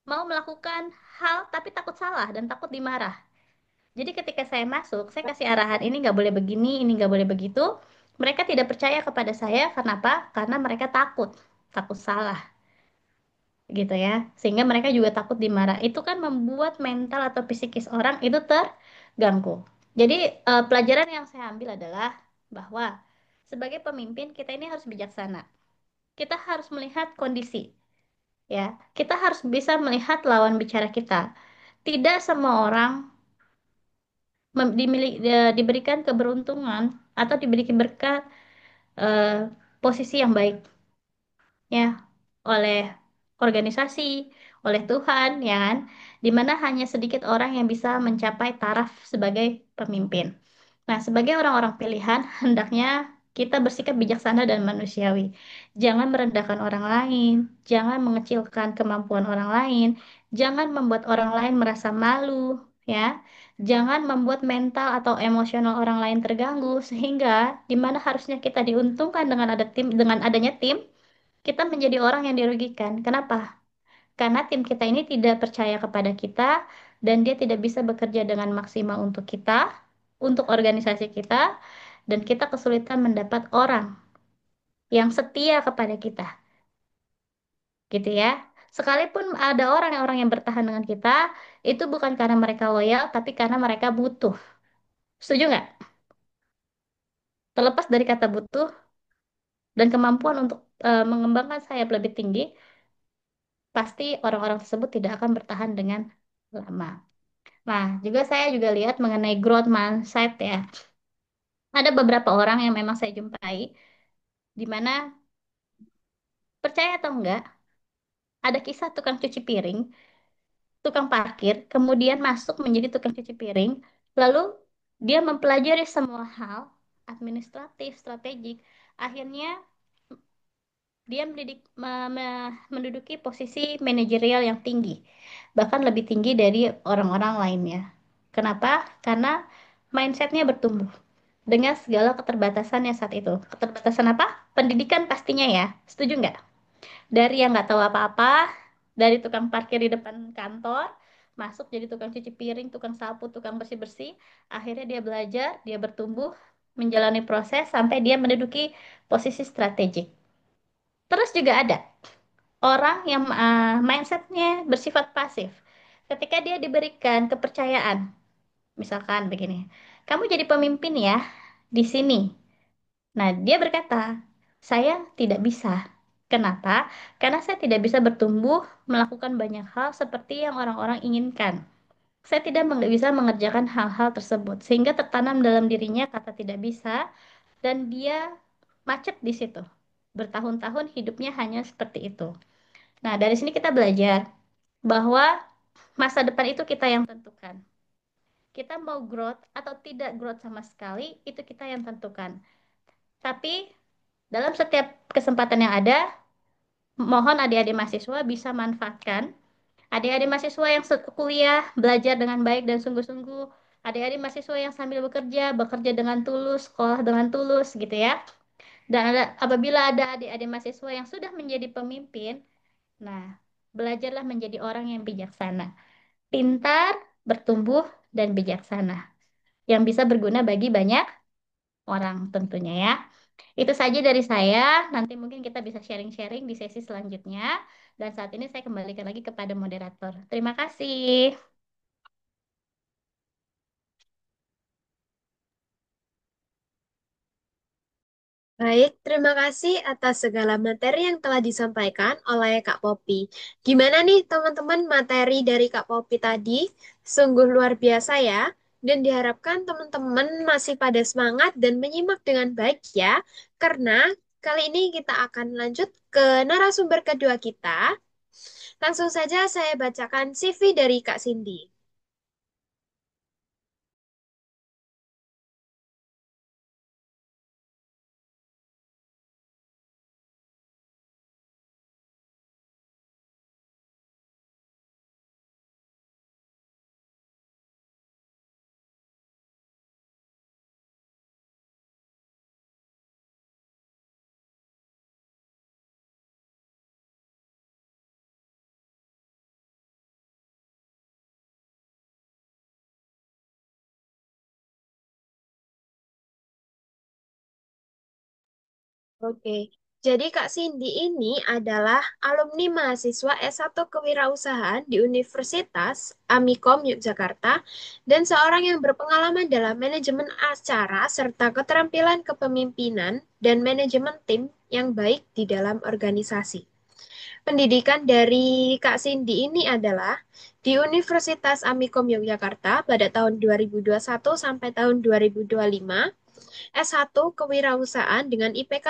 mau melakukan hal tapi takut salah dan takut dimarah. Jadi ketika saya masuk, saya kasih arahan ini nggak boleh begini, ini nggak boleh begitu. Mereka tidak percaya kepada saya, kenapa? Karena mereka takut, takut salah, gitu ya. Sehingga mereka juga takut dimarah. Itu kan membuat mental atau psikis orang itu terganggu. Jadi pelajaran yang saya ambil adalah bahwa sebagai pemimpin kita ini harus bijaksana. Kita harus melihat kondisi, ya. Kita harus bisa melihat lawan bicara kita. Tidak semua orang diberikan keberuntungan atau diberikan berkat eh, posisi yang baik ya oleh organisasi, oleh Tuhan ya kan, di mana hanya sedikit orang yang bisa mencapai taraf sebagai pemimpin. Nah, sebagai orang-orang pilihan, hendaknya kita bersikap bijaksana dan manusiawi. Jangan merendahkan orang lain, jangan mengecilkan kemampuan orang lain, jangan membuat orang lain merasa malu, ya. Jangan membuat mental atau emosional orang lain terganggu sehingga di mana harusnya kita diuntungkan dengan ada tim, dengan adanya tim, kita menjadi orang yang dirugikan. Kenapa? Karena tim kita ini tidak percaya kepada kita dan dia tidak bisa bekerja dengan maksimal untuk kita, untuk organisasi kita, dan kita kesulitan mendapat orang yang setia kepada kita, gitu ya. Sekalipun ada orang-orang yang bertahan dengan kita, itu bukan karena mereka loyal, tapi karena mereka butuh. Setuju nggak? Terlepas dari kata butuh dan kemampuan untuk mengembangkan sayap lebih tinggi, pasti orang-orang tersebut tidak akan bertahan dengan lama. Nah, juga saya juga lihat mengenai growth mindset ya. Ada beberapa orang yang memang saya jumpai, di mana percaya atau enggak, ada kisah tukang cuci piring, tukang parkir, kemudian masuk menjadi tukang cuci piring, lalu dia mempelajari semua hal administratif, strategik, akhirnya dia menduduki posisi manajerial yang tinggi, bahkan lebih tinggi dari orang-orang lainnya. Kenapa? Karena mindsetnya bertumbuh dengan segala keterbatasannya saat itu. Keterbatasan apa? Pendidikan pastinya ya. Setuju nggak? Dari yang nggak tahu apa-apa, dari tukang parkir di depan kantor, masuk jadi tukang cuci piring, tukang sapu, tukang bersih-bersih. Akhirnya dia belajar, dia bertumbuh, menjalani proses sampai dia menduduki posisi strategik. Terus juga ada orang yang mindsetnya bersifat pasif. Ketika dia diberikan kepercayaan, misalkan begini, kamu jadi pemimpin ya di sini. Nah, dia berkata, saya tidak bisa. Kenapa? Karena saya tidak bisa bertumbuh melakukan banyak hal seperti yang orang-orang inginkan. Saya tidak bisa mengerjakan hal-hal tersebut, sehingga tertanam dalam dirinya kata tidak bisa, dan dia macet di situ. Bertahun-tahun hidupnya hanya seperti itu. Nah, dari sini kita belajar bahwa masa depan itu kita yang tentukan. Kita mau growth atau tidak growth sama sekali, itu kita yang tentukan. Tapi dalam setiap kesempatan yang ada, mohon adik-adik mahasiswa bisa manfaatkan. Adik-adik mahasiswa yang kuliah, belajar dengan baik dan sungguh-sungguh. Adik-adik mahasiswa yang sambil bekerja, bekerja dengan tulus, sekolah dengan tulus, gitu ya. Dan apabila ada adik-adik mahasiswa yang sudah menjadi pemimpin, nah, belajarlah menjadi orang yang bijaksana. Pintar, bertumbuh, dan bijaksana. Yang bisa berguna bagi banyak orang tentunya ya. Itu saja dari saya. Nanti mungkin kita bisa sharing-sharing di sesi selanjutnya. Dan saat ini saya kembalikan lagi kepada moderator. Terima kasih. Baik, terima kasih atas segala materi yang telah disampaikan oleh Kak Popi. Gimana nih teman-teman materi dari Kak Popi tadi? Sungguh luar biasa ya. Dan diharapkan teman-teman masih pada semangat dan menyimak dengan baik ya. Karena kali ini kita akan lanjut ke narasumber kedua kita. Langsung saja saya bacakan CV dari Kak Cindy. Oke, jadi Kak Cindy ini adalah alumni mahasiswa S1 Kewirausahaan di Universitas Amikom Yogyakarta dan seorang yang berpengalaman dalam manajemen acara serta keterampilan kepemimpinan dan manajemen tim yang baik di dalam organisasi. Pendidikan dari Kak Cindy ini adalah di Universitas Amikom Yogyakarta pada tahun 2021 sampai tahun 2025, S1 Kewirausahaan dengan IPK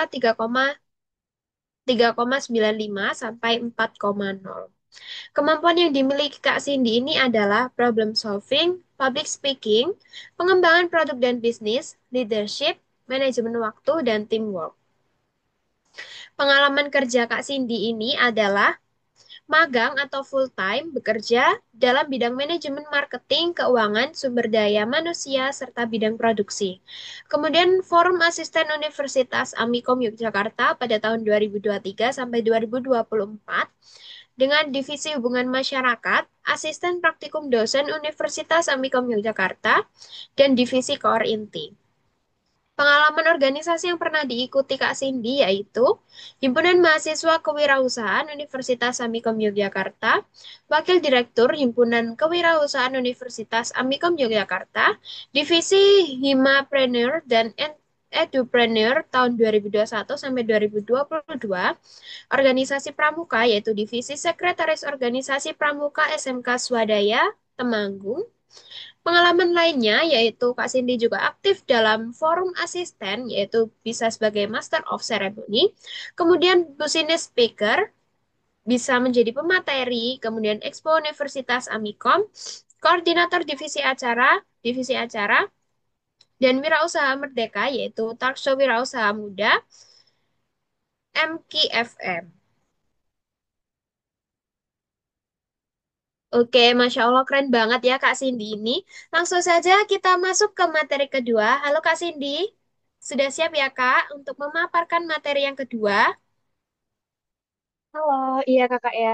3,95 sampai 4,0. Kemampuan yang dimiliki Kak Cindy ini adalah problem solving, public speaking, pengembangan produk dan bisnis, leadership, manajemen waktu, dan teamwork. Pengalaman kerja Kak Cindy ini adalah magang atau full-time bekerja dalam bidang manajemen marketing, keuangan, sumber daya manusia, serta bidang produksi. Kemudian Forum Asisten Universitas Amikom Yogyakarta pada tahun 2023 sampai 2024 dengan Divisi Hubungan Masyarakat, Asisten Praktikum Dosen Universitas Amikom Yogyakarta, dan Divisi Koor Inti. Pengalaman organisasi yang pernah diikuti Kak Cindy yaitu Himpunan Mahasiswa Kewirausahaan Universitas Amikom Yogyakarta, Wakil Direktur Himpunan Kewirausahaan Universitas Amikom Yogyakarta, Divisi Himapreneur dan Edupreneur tahun 2021 sampai 2022, organisasi pramuka yaitu Divisi Sekretaris Organisasi Pramuka SMK Swadaya, Temanggung. Pengalaman lainnya yaitu Kak Cindy juga aktif dalam forum asisten, yaitu bisa sebagai Master of Ceremony, kemudian business speaker, bisa menjadi pemateri, kemudian Expo Universitas Amikom, koordinator divisi acara, dan wirausaha merdeka yaitu Talkshow Wirausaha Muda, MKFM. Oke, Masya Allah keren banget ya Kak Cindy ini. Langsung saja kita masuk ke materi kedua. Halo Kak Cindy, sudah siap ya Kak untuk memaparkan materi yang kedua? Halo, iya kakak ya.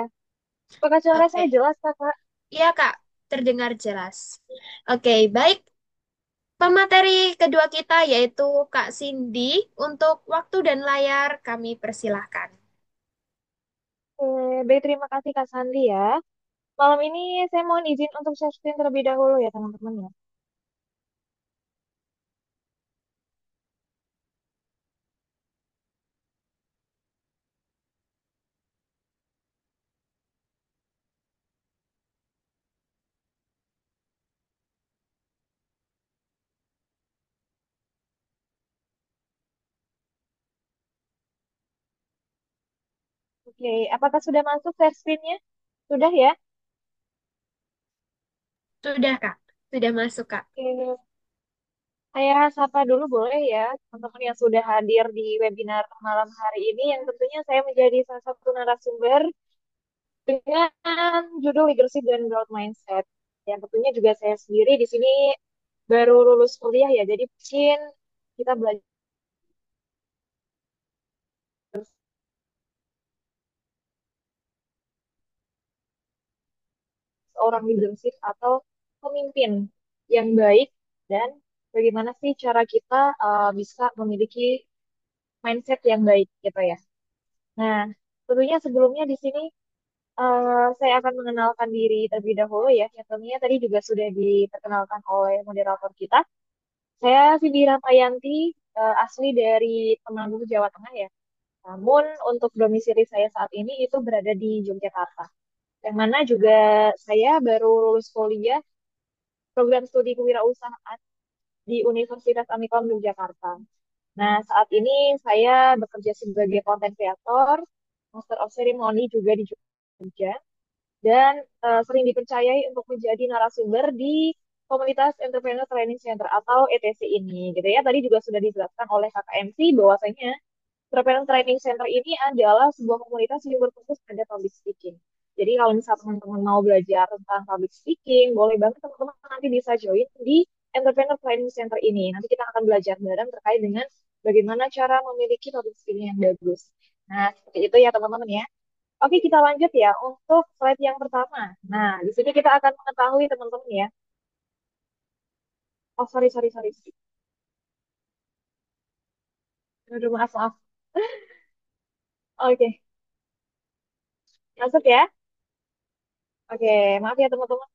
Apakah suara saya Oke, jelas kakak? iya Kak, terdengar jelas. Oke, baik. Pemateri kedua kita yaitu Kak Cindy. Untuk waktu dan layar kami persilahkan. Baik, terima kasih Kak Sandi ya. Malam ini saya mohon izin untuk share screen terlebih dahulu ya teman-teman ya. Oke, apakah sudah masuk share screen-nya? Sudah ya? Sudah Kak, sudah masuk Kak. Oke, saya sapa dulu boleh ya teman-teman yang sudah hadir di webinar malam hari ini yang tentunya saya menjadi salah satu narasumber dengan judul Leadership dan Growth Mindset. Yang tentunya juga saya sendiri di sini baru lulus kuliah ya, jadi mungkin kita belajar seorang leadership atau pemimpin yang baik dan bagaimana sih cara kita bisa memiliki mindset yang baik gitu ya. Nah, tentunya sebelumnya di sini saya akan mengenalkan diri terlebih dahulu ya. Yang tentunya tadi juga sudah diperkenalkan oleh moderator kita. Saya Siti Ramayanti, asli dari Temanggung, Jawa Tengah ya. Namun untuk domisili saya saat ini itu berada di Yogyakarta. Yang mana juga saya baru lulus kuliah program studi kewirausahaan di Universitas Amikom Yogyakarta. Nah, saat ini saya bekerja sebagai content creator, Master of Ceremony juga di Jogja, dan sering dipercayai untuk menjadi narasumber di komunitas Entrepreneur Training Center atau ETC ini, gitu ya. Tadi juga sudah dijelaskan oleh Kakak MC bahwasanya Entrepreneur Training Center ini adalah sebuah komunitas yang berfokus pada public speaking. Jadi kalau misalnya teman-teman mau belajar tentang public speaking, boleh banget teman-teman nanti bisa join di Entrepreneur Training Center ini. Nanti kita akan belajar bareng terkait dengan bagaimana cara memiliki public speaking yang bagus. Nah, seperti itu ya teman-teman ya. Oke, kita lanjut ya untuk slide yang pertama. Nah, di sini kita akan mengetahui teman-teman ya. Oh, sorry, sorry, sorry. Aduh, maaf, maaf. Oke, masuk ya. Oke, maaf ya teman-teman.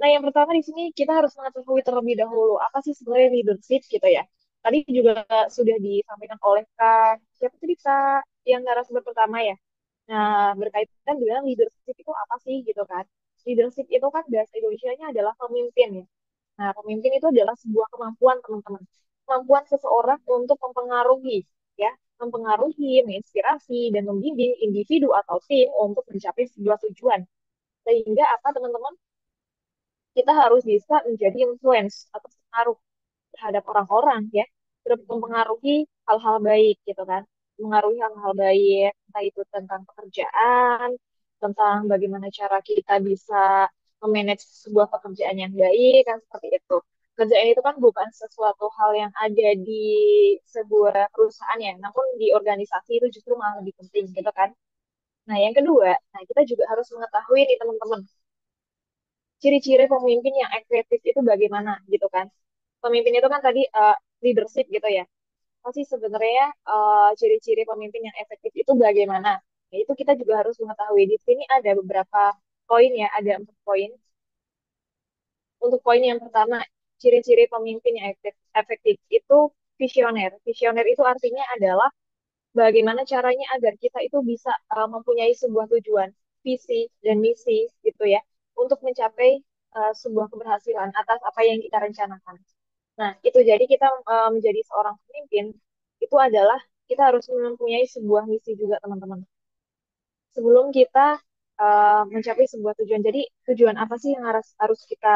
Nah, yang pertama di sini kita harus mengetahui terlebih dahulu apa sih sebenarnya leadership gitu ya. Tadi juga sudah disampaikan oleh Kak, siapa tadi Kak yang narasumber pertama ya. Nah, berkaitan dengan leadership itu apa sih gitu kan. Leadership itu kan bahasa Indonesianya adalah pemimpin ya. Nah, pemimpin itu adalah sebuah kemampuan teman-teman. Kemampuan seseorang untuk mempengaruhi ya, mempengaruhi, menginspirasi dan membimbing individu atau tim untuk mencapai sebuah tujuan. Sehingga apa teman-teman? Kita harus bisa menjadi influence atau pengaruh terhadap orang-orang ya, terus mempengaruhi hal-hal baik gitu kan, mengaruhi hal-hal baik, entah itu tentang pekerjaan, tentang bagaimana cara kita bisa memanage sebuah pekerjaan yang baik kan seperti itu. Kerjaan itu kan bukan sesuatu hal yang ada di sebuah perusahaan ya, namun di organisasi itu justru malah lebih penting gitu kan. Nah, yang kedua, nah kita juga harus mengetahui nih teman-teman, ciri-ciri pemimpin yang efektif itu bagaimana gitu kan. Pemimpin itu kan tadi leadership gitu ya. Apa sih sebenarnya ciri-ciri pemimpin yang efektif itu bagaimana? Ya, itu kita juga harus mengetahui. Di sini ada beberapa poin ya, ada 4 poin. Untuk poin yang pertama, ciri-ciri pemimpin yang efektif itu visioner. Visioner itu artinya adalah bagaimana caranya agar kita itu bisa mempunyai sebuah tujuan, visi dan misi gitu ya, untuk mencapai sebuah keberhasilan atas apa yang kita rencanakan. Nah, itu jadi kita menjadi seorang pemimpin itu adalah kita harus mempunyai sebuah misi juga teman-teman. Sebelum kita mencapai sebuah tujuan. Jadi tujuan apa sih yang harus harus kita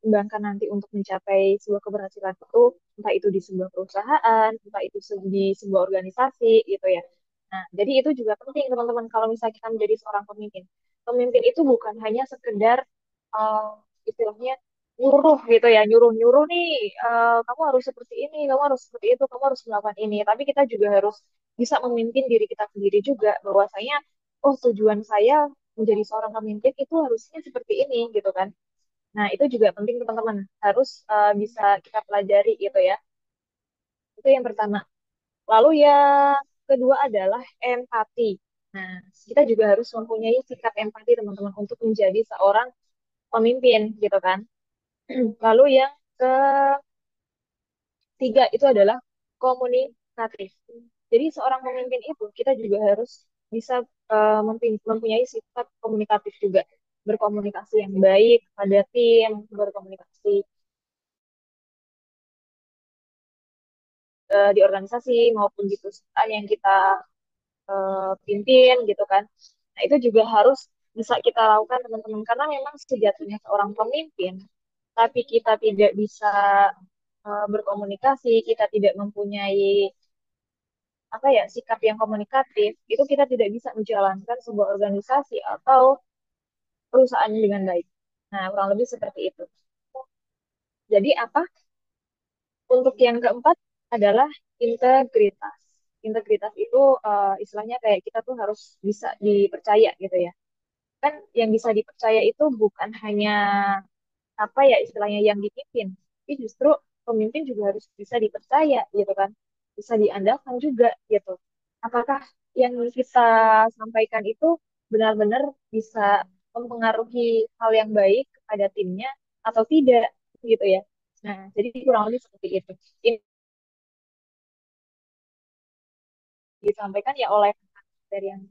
kembangkan nanti untuk mencapai sebuah keberhasilan itu, entah itu di sebuah perusahaan, entah itu di sebuah organisasi gitu ya. Nah, jadi itu juga penting teman-teman kalau misalnya kita menjadi seorang pemimpin. Pemimpin itu bukan hanya sekedar uh, istilahnya nyuruh gitu ya, nyuruh-nyuruh nih, kamu harus seperti ini, kamu harus seperti itu, kamu harus melakukan ini. Tapi kita juga harus bisa memimpin diri kita sendiri juga bahwasanya oh tujuan saya menjadi seorang pemimpin itu harusnya seperti ini gitu kan. Nah, itu juga penting teman-teman, harus bisa kita pelajari gitu ya. Itu yang pertama. Lalu yang kedua adalah empati. Nah, kita juga harus mempunyai sikap empati teman-teman untuk menjadi seorang pemimpin gitu kan. Lalu yang ketiga itu adalah komunikatif. Jadi seorang pemimpin itu kita juga harus bisa mempunyai sifat komunikatif juga, berkomunikasi yang baik pada tim, berkomunikasi di organisasi maupun di perusahaan yang kita pimpin gitu kan. Nah, itu juga harus bisa kita lakukan teman-teman karena memang sejatinya seorang pemimpin tapi kita tidak bisa berkomunikasi, kita tidak mempunyai apa ya sikap yang komunikatif, itu kita tidak bisa menjalankan sebuah organisasi atau perusahaan dengan baik. Nah, kurang lebih seperti itu. Jadi apa? Untuk yang keempat adalah integritas. Integritas itu istilahnya kayak kita tuh harus bisa dipercaya gitu ya. Kan yang bisa dipercaya itu bukan hanya apa ya istilahnya yang dipimpin, tapi justru pemimpin juga harus bisa dipercaya gitu kan, bisa diandalkan juga gitu. Apakah yang kita sampaikan itu benar-benar bisa mempengaruhi hal yang baik kepada timnya atau tidak gitu ya. Nah, jadi kurang lebih seperti itu. Disampaikan ya oleh dari yang.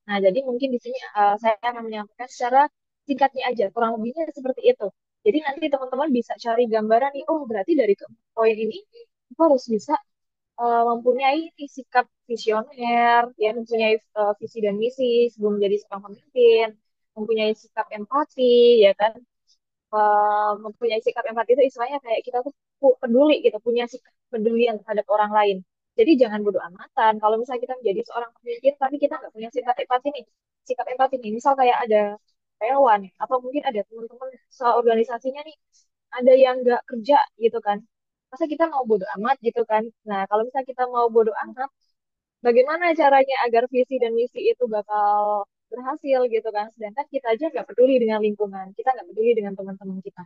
Nah, jadi mungkin di sini saya akan menyampaikan secara singkatnya aja, kurang lebihnya seperti itu. Jadi nanti teman-teman bisa cari gambaran nih, oh berarti dari poin ini aku harus bisa mempunyai sikap visioner, ya mempunyai visi dan misi sebelum menjadi seorang pemimpin, mempunyai sikap empati, ya kan, mempunyai sikap empati itu istilahnya kayak kita tuh peduli gitu, punya sikap peduli terhadap orang lain. Jadi jangan bodoh amatan. Kalau misalnya kita menjadi seorang pemimpin, tapi kita nggak punya sikap empati nih, sikap empati nih. Misal kayak ada karyawan atau mungkin ada teman-teman seorganisasinya nih, ada yang nggak kerja gitu kan. Masa kita mau bodoh amat gitu kan? Nah, kalau misalnya kita mau bodoh amat, bagaimana caranya agar visi dan misi itu bakal berhasil gitu kan? Sedangkan kita aja nggak peduli dengan lingkungan, kita nggak peduli dengan teman-teman kita.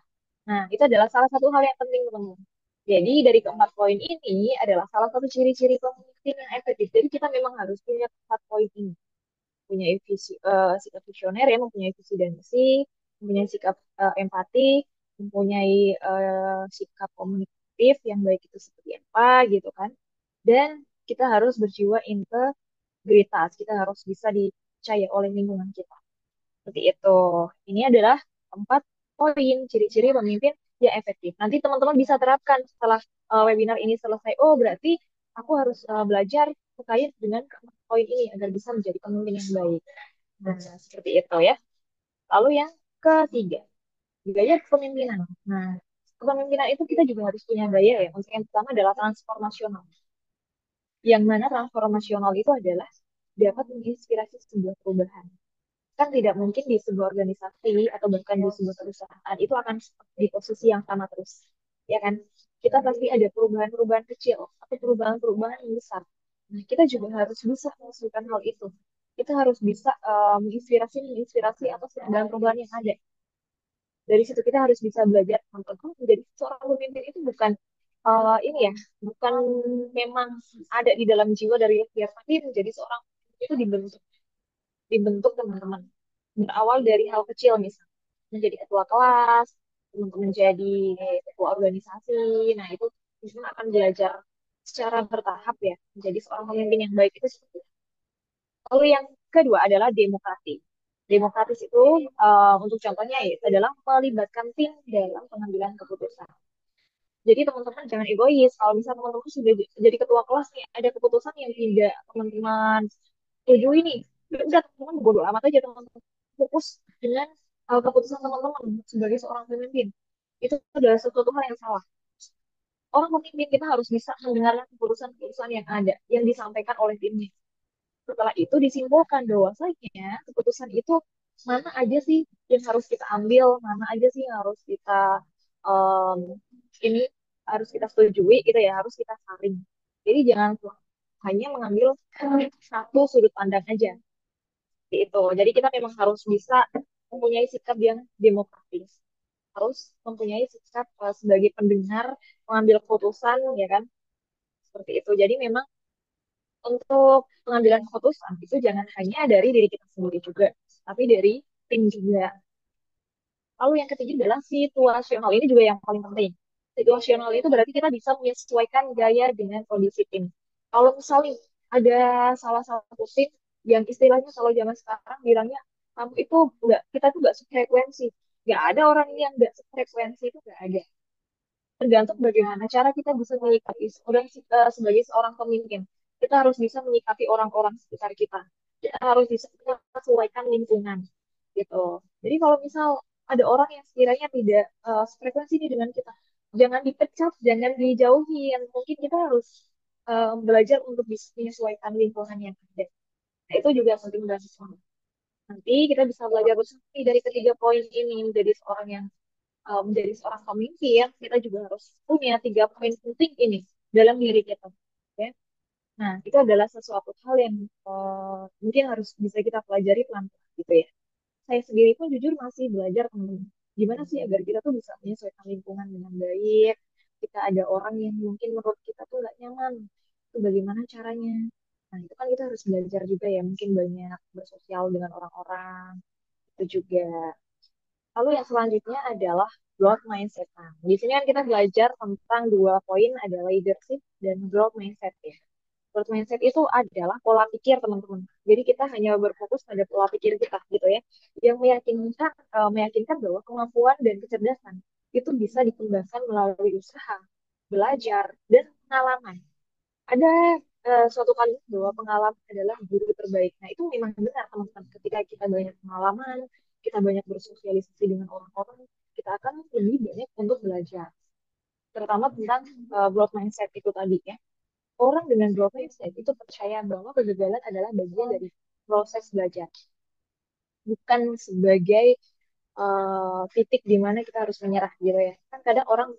Nah, itu adalah salah satu hal yang penting teman-teman. Jadi dari keempat poin ini adalah salah satu ciri-ciri pemimpin yang efektif. Jadi kita memang harus punya empat poin ini, punya visi, sikap visioner ya, mempunyai visi dan misi, mempunyai sikap empati, mempunyai sikap komunikatif yang baik itu seperti apa gitu kan. Dan kita harus berjiwa integritas, kita harus bisa dipercaya oleh lingkungan kita. Seperti itu. Ini adalah empat poin ciri-ciri pemimpin yang efektif. Nanti teman-teman bisa terapkan setelah webinar ini selesai. Oh, berarti aku harus belajar terkait dengan keempat poin ini agar bisa menjadi pemimpin yang baik. Nah, seperti itu ya. Lalu yang ketiga, gaya kepemimpinan. Nah, kepemimpinan itu kita juga harus punya gaya ya. Untuk yang pertama adalah transformasional. Yang mana transformasional itu adalah dapat menginspirasi sebuah perubahan. Kan tidak mungkin di sebuah organisasi atau bahkan di sebuah perusahaan itu akan di posisi yang sama terus. Ya kan? Kita pasti ada perubahan-perubahan kecil atau perubahan-perubahan yang besar. Nah, kita juga harus bisa menghasilkan hal itu. Kita harus bisa menginspirasi atas perubahan-perubahan yang ada. Dari situ kita harus bisa belajar tentang menjadi seorang pemimpin itu bukan ini ya, bukan memang ada di dalam jiwa dari lahir, tapi menjadi seorang itu dibentuk teman-teman. Berawal dari hal kecil misalnya, menjadi ketua kelas, untuk menjadi ketua organisasi. Nah, itu kita akan belajar secara bertahap ya, menjadi seorang pemimpin yang baik itu seperti itu. Lalu yang kedua adalah demokrasi. Demokratis itu untuk contohnya ya, adalah melibatkan tim dalam pengambilan keputusan. Jadi teman-teman jangan egois. Kalau misalnya teman-teman sudah jadi ketua kelas nih, ada keputusan yang tidak teman-teman setuju ini, ya udah teman-teman bodo amat aja teman-teman. Fokus dengan keputusan teman-teman sebagai seorang pemimpin. Itu adalah sesuatu hal yang salah. Orang pemimpin kita harus bisa mendengarkan keputusan-keputusan yang ada, yang disampaikan oleh timnya. Setelah itu disimpulkan bahwasanya keputusan itu mana aja sih yang harus kita ambil, mana aja sih yang harus kita em, ini harus kita setujui gitu ya, harus kita saring. Jadi jangan hanya mengambil satu sudut pandang aja. Itu. Jadi kita memang harus bisa mempunyai sikap yang demokratis. Harus mempunyai sikap sebagai pendengar, mengambil keputusan, ya kan? Seperti itu. Jadi memang untuk pengambilan keputusan itu jangan hanya dari diri kita sendiri juga, tapi dari tim juga. Lalu yang ketiga adalah situasional. Ini juga yang paling penting. Situasional itu berarti kita bisa menyesuaikan gaya dengan kondisi tim. Kalau misalnya ada salah satu tim yang istilahnya kalau zaman sekarang bilangnya kamu itu enggak, kita tuh enggak sefrekuensi. Enggak ada orang yang enggak sefrekuensi itu enggak ada. Tergantung bagaimana cara kita bisa menyikapi orang sebagai seorang pemimpin. Kita harus bisa menyikapi orang-orang sekitar kita. Kita harus bisa menyesuaikan lingkungan gitu. Jadi kalau misal ada orang yang sekiranya tidak frekuensi ini dengan kita, jangan dipecat, jangan dijauhin. Mungkin kita harus belajar untuk bisa menyesuaikan lingkungan yang ada. Nah, itu juga penting banget. Nanti kita bisa belajar bersama nih dari ketiga poin ini menjadi seorang yang menjadi seorang pemimpin, kita juga harus punya tiga poin penting ini dalam diri kita. Ya. Nah, itu adalah sesuatu hal yang mungkin harus bisa kita pelajari pelan-pelan gitu ya. Saya sendiri pun jujur masih belajar teman-teman. Gimana sih agar kita tuh bisa menyesuaikan lingkungan dengan baik. Kita ada orang yang mungkin menurut kita tuh nggak nyaman. Itu bagaimana caranya? Nah, itu kan kita harus belajar juga ya. Mungkin banyak bersosial dengan orang-orang. Itu juga. Lalu yang selanjutnya adalah growth mindset. Nah, di sini kan kita belajar tentang dua poin, ada leadership dan growth mindset ya. Growth mindset itu adalah pola pikir teman-teman. Jadi kita hanya berfokus pada pola pikir kita gitu ya, yang meyakinkan bahwa kemampuan dan kecerdasan itu bisa dikembangkan melalui usaha, belajar, dan pengalaman. Ada suatu kalimat bahwa pengalaman adalah guru terbaik. Nah, itu memang benar, teman-teman. Ketika kita banyak pengalaman, kita banyak bersosialisasi dengan orang-orang, kita akan lebih banyak untuk belajar. Terutama tentang growth mindset itu tadi ya. Orang dengan growth mindset itu percaya bahwa kegagalan adalah bagian dari proses belajar, bukan sebagai titik di mana kita harus menyerah gitu ya. Kan kadang orang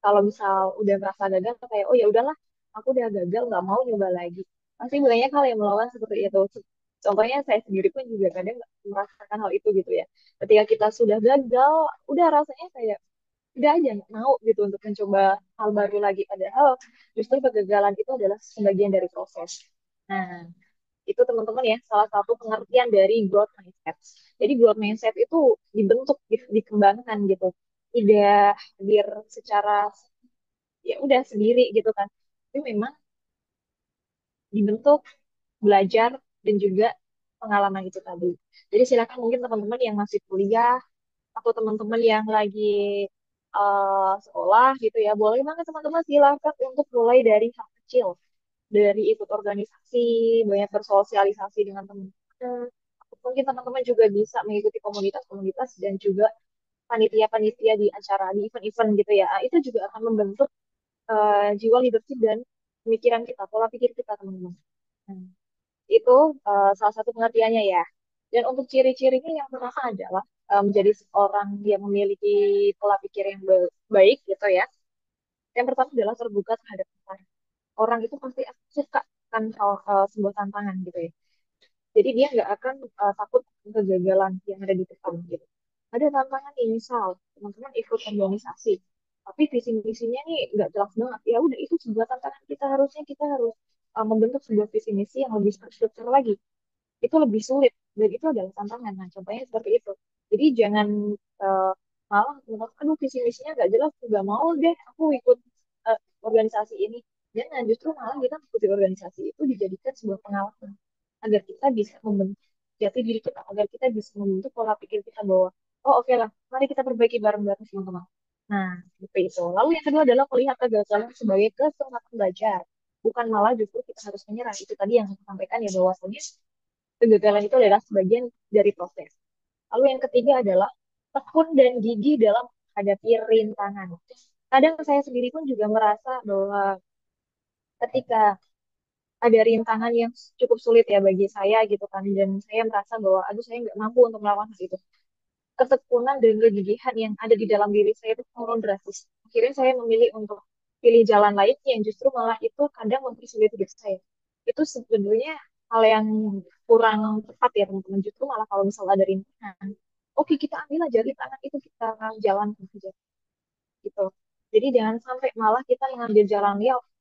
kalau misal udah merasa gagal tuh kayak oh ya udahlah aku udah gagal nggak mau nyoba lagi, pasti banyak hal yang melawan seperti itu. Contohnya saya sendiri pun juga kadang merasakan hal itu gitu ya, ketika kita sudah gagal udah rasanya kayak udah aja nggak mau gitu untuk mencoba hal baru lagi, padahal justru kegagalan itu adalah sebagian dari proses. Nah, itu teman-teman ya salah satu pengertian dari growth mindset. Jadi growth mindset itu dibentuk dikembangkan gitu, tidak hadir secara ya udah sendiri gitu kan, tapi memang dibentuk, belajar, dan juga pengalaman itu tadi. Jadi silakan mungkin teman-teman yang masih kuliah atau teman-teman yang lagi sekolah gitu ya, boleh banget teman-teman silakan untuk mulai dari hal kecil, dari ikut organisasi, banyak bersosialisasi dengan teman-teman. Mungkin teman-teman juga bisa mengikuti komunitas-komunitas dan juga panitia-panitia di acara, di event-event gitu ya. Itu juga akan membentuk jiwa leadership dan pemikiran kita, pola pikir kita, teman-teman. Nah, itu salah satu pengertiannya ya. Dan untuk ciri-cirinya yang pertama adalah menjadi seorang yang memiliki pola pikir yang baik gitu ya. Yang pertama adalah terbuka terhadap tantangan. Orang itu pasti akan suka kan sebuah tantangan gitu ya. Jadi dia nggak akan takut kegagalan yang ada di depan gitu. Ada tantangan nih, misal teman-teman ikut organisasi, tapi visi misinya nih nggak jelas banget. Ya udah itu sebuah tantangan kita, harusnya kita harus membentuk sebuah visi misi yang lebih struktur lagi. Itu lebih sulit dan itu adalah tantangan. Nah, contohnya seperti itu. Jadi jangan uh, malah menurut aduh visi misinya nggak jelas, nggak mau deh aku ikut organisasi ini. Jangan, justru malah kita mengikuti organisasi itu dijadikan sebuah pengalaman agar kita bisa membentuk jati diri kita, agar kita bisa membentuk pola pikir kita bahwa oh oke lah, mari kita perbaiki bareng-bareng teman-teman. Nah, seperti itu. Lalu yang kedua adalah melihat kegagalan sebagai kesempatan belajar, bukan malah justru kita harus menyerah. Itu tadi yang saya sampaikan ya, bahwasanya kegagalan itu adalah sebagian dari proses. Lalu yang ketiga adalah tekun dan gigih dalam menghadapi rintangan. Kadang saya sendiri pun juga merasa bahwa ketika ada rintangan yang cukup sulit ya bagi saya gitu kan, dan saya merasa bahwa aduh saya nggak mampu untuk melawan hal itu, ketekunan dan kegigihan yang ada di dalam diri saya itu turun drastis. Akhirnya saya memilih untuk pilih jalan lain yang justru malah itu kadang mempersulit hidup saya. Itu sebenarnya hal yang kurang tepat ya teman-teman. Justru malah kalau misalnya ada rintangan, oke kita ambil aja rintangan itu, kita jalan saja gitu. Jadi jangan sampai malah kita mengambil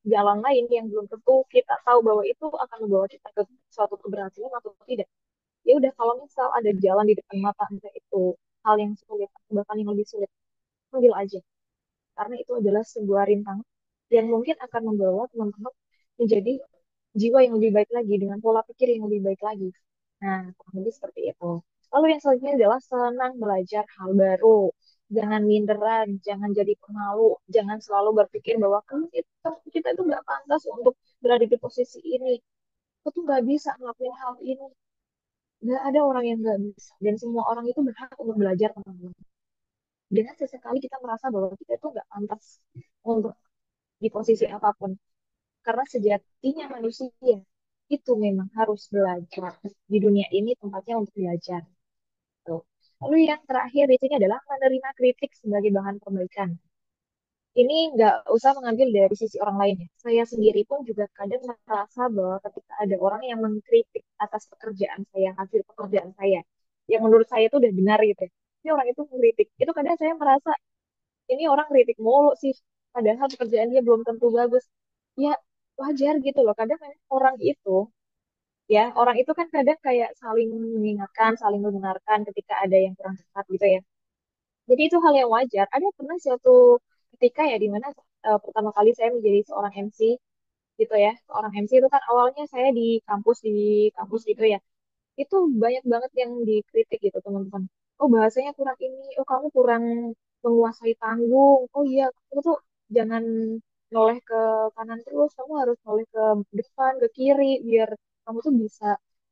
jalan lain yang belum tentu kita tahu bahwa itu akan membawa kita ke suatu keberhasilan atau tidak. Ya udah, kalau misal ada jalan di depan mata, entah itu hal yang sulit atau bahkan yang lebih sulit, ambil aja, karena itu adalah sebuah rintangan yang mungkin akan membawa teman-teman menjadi jiwa yang lebih baik lagi dengan pola pikir yang lebih baik lagi. Nah, kurang lebih seperti itu. Lalu yang selanjutnya adalah senang belajar hal baru. Jangan minderan, jangan jadi pemalu, jangan selalu berpikir bahwa kita itu nggak pantas untuk berada di posisi ini. Aku tuh nggak bisa ngelakuin hal ini. Nggak ada orang yang nggak bisa. Dan semua orang itu berhak untuk belajar, teman-teman. Dengan sesekali kita merasa bahwa kita itu nggak pantas untuk di posisi apapun. Karena sejatinya manusia itu memang harus belajar. Di dunia ini tempatnya untuk belajar. Tuh. Lalu yang terakhir di sini adalah menerima kritik sebagai bahan perbaikan. Ini nggak usah mengambil dari sisi orang lain ya. Saya sendiri pun juga kadang merasa bahwa ketika ada orang yang mengkritik atas pekerjaan saya, hasil pekerjaan saya, yang menurut saya itu udah benar gitu ya. Ini orang itu mengkritik. Itu kadang saya merasa, ini orang kritik mulu sih. Padahal pekerjaan dia belum tentu bagus. Ya, wajar gitu loh. Kadang memang orang itu kan kadang kayak saling mengingatkan, saling membenarkan ketika ada yang kurang tepat gitu ya. Jadi itu hal yang wajar. Ada pernah suatu ketika ya di mana pertama kali saya menjadi seorang MC gitu ya. Seorang MC itu kan awalnya saya di kampus gitu ya, itu banyak banget yang dikritik gitu teman-teman. Oh bahasanya kurang ini, oh kamu kurang menguasai panggung. Oh iya, kamu tuh jangan noleh ke kanan terus, kamu harus noleh ke depan, ke kiri, biar kamu tuh bisa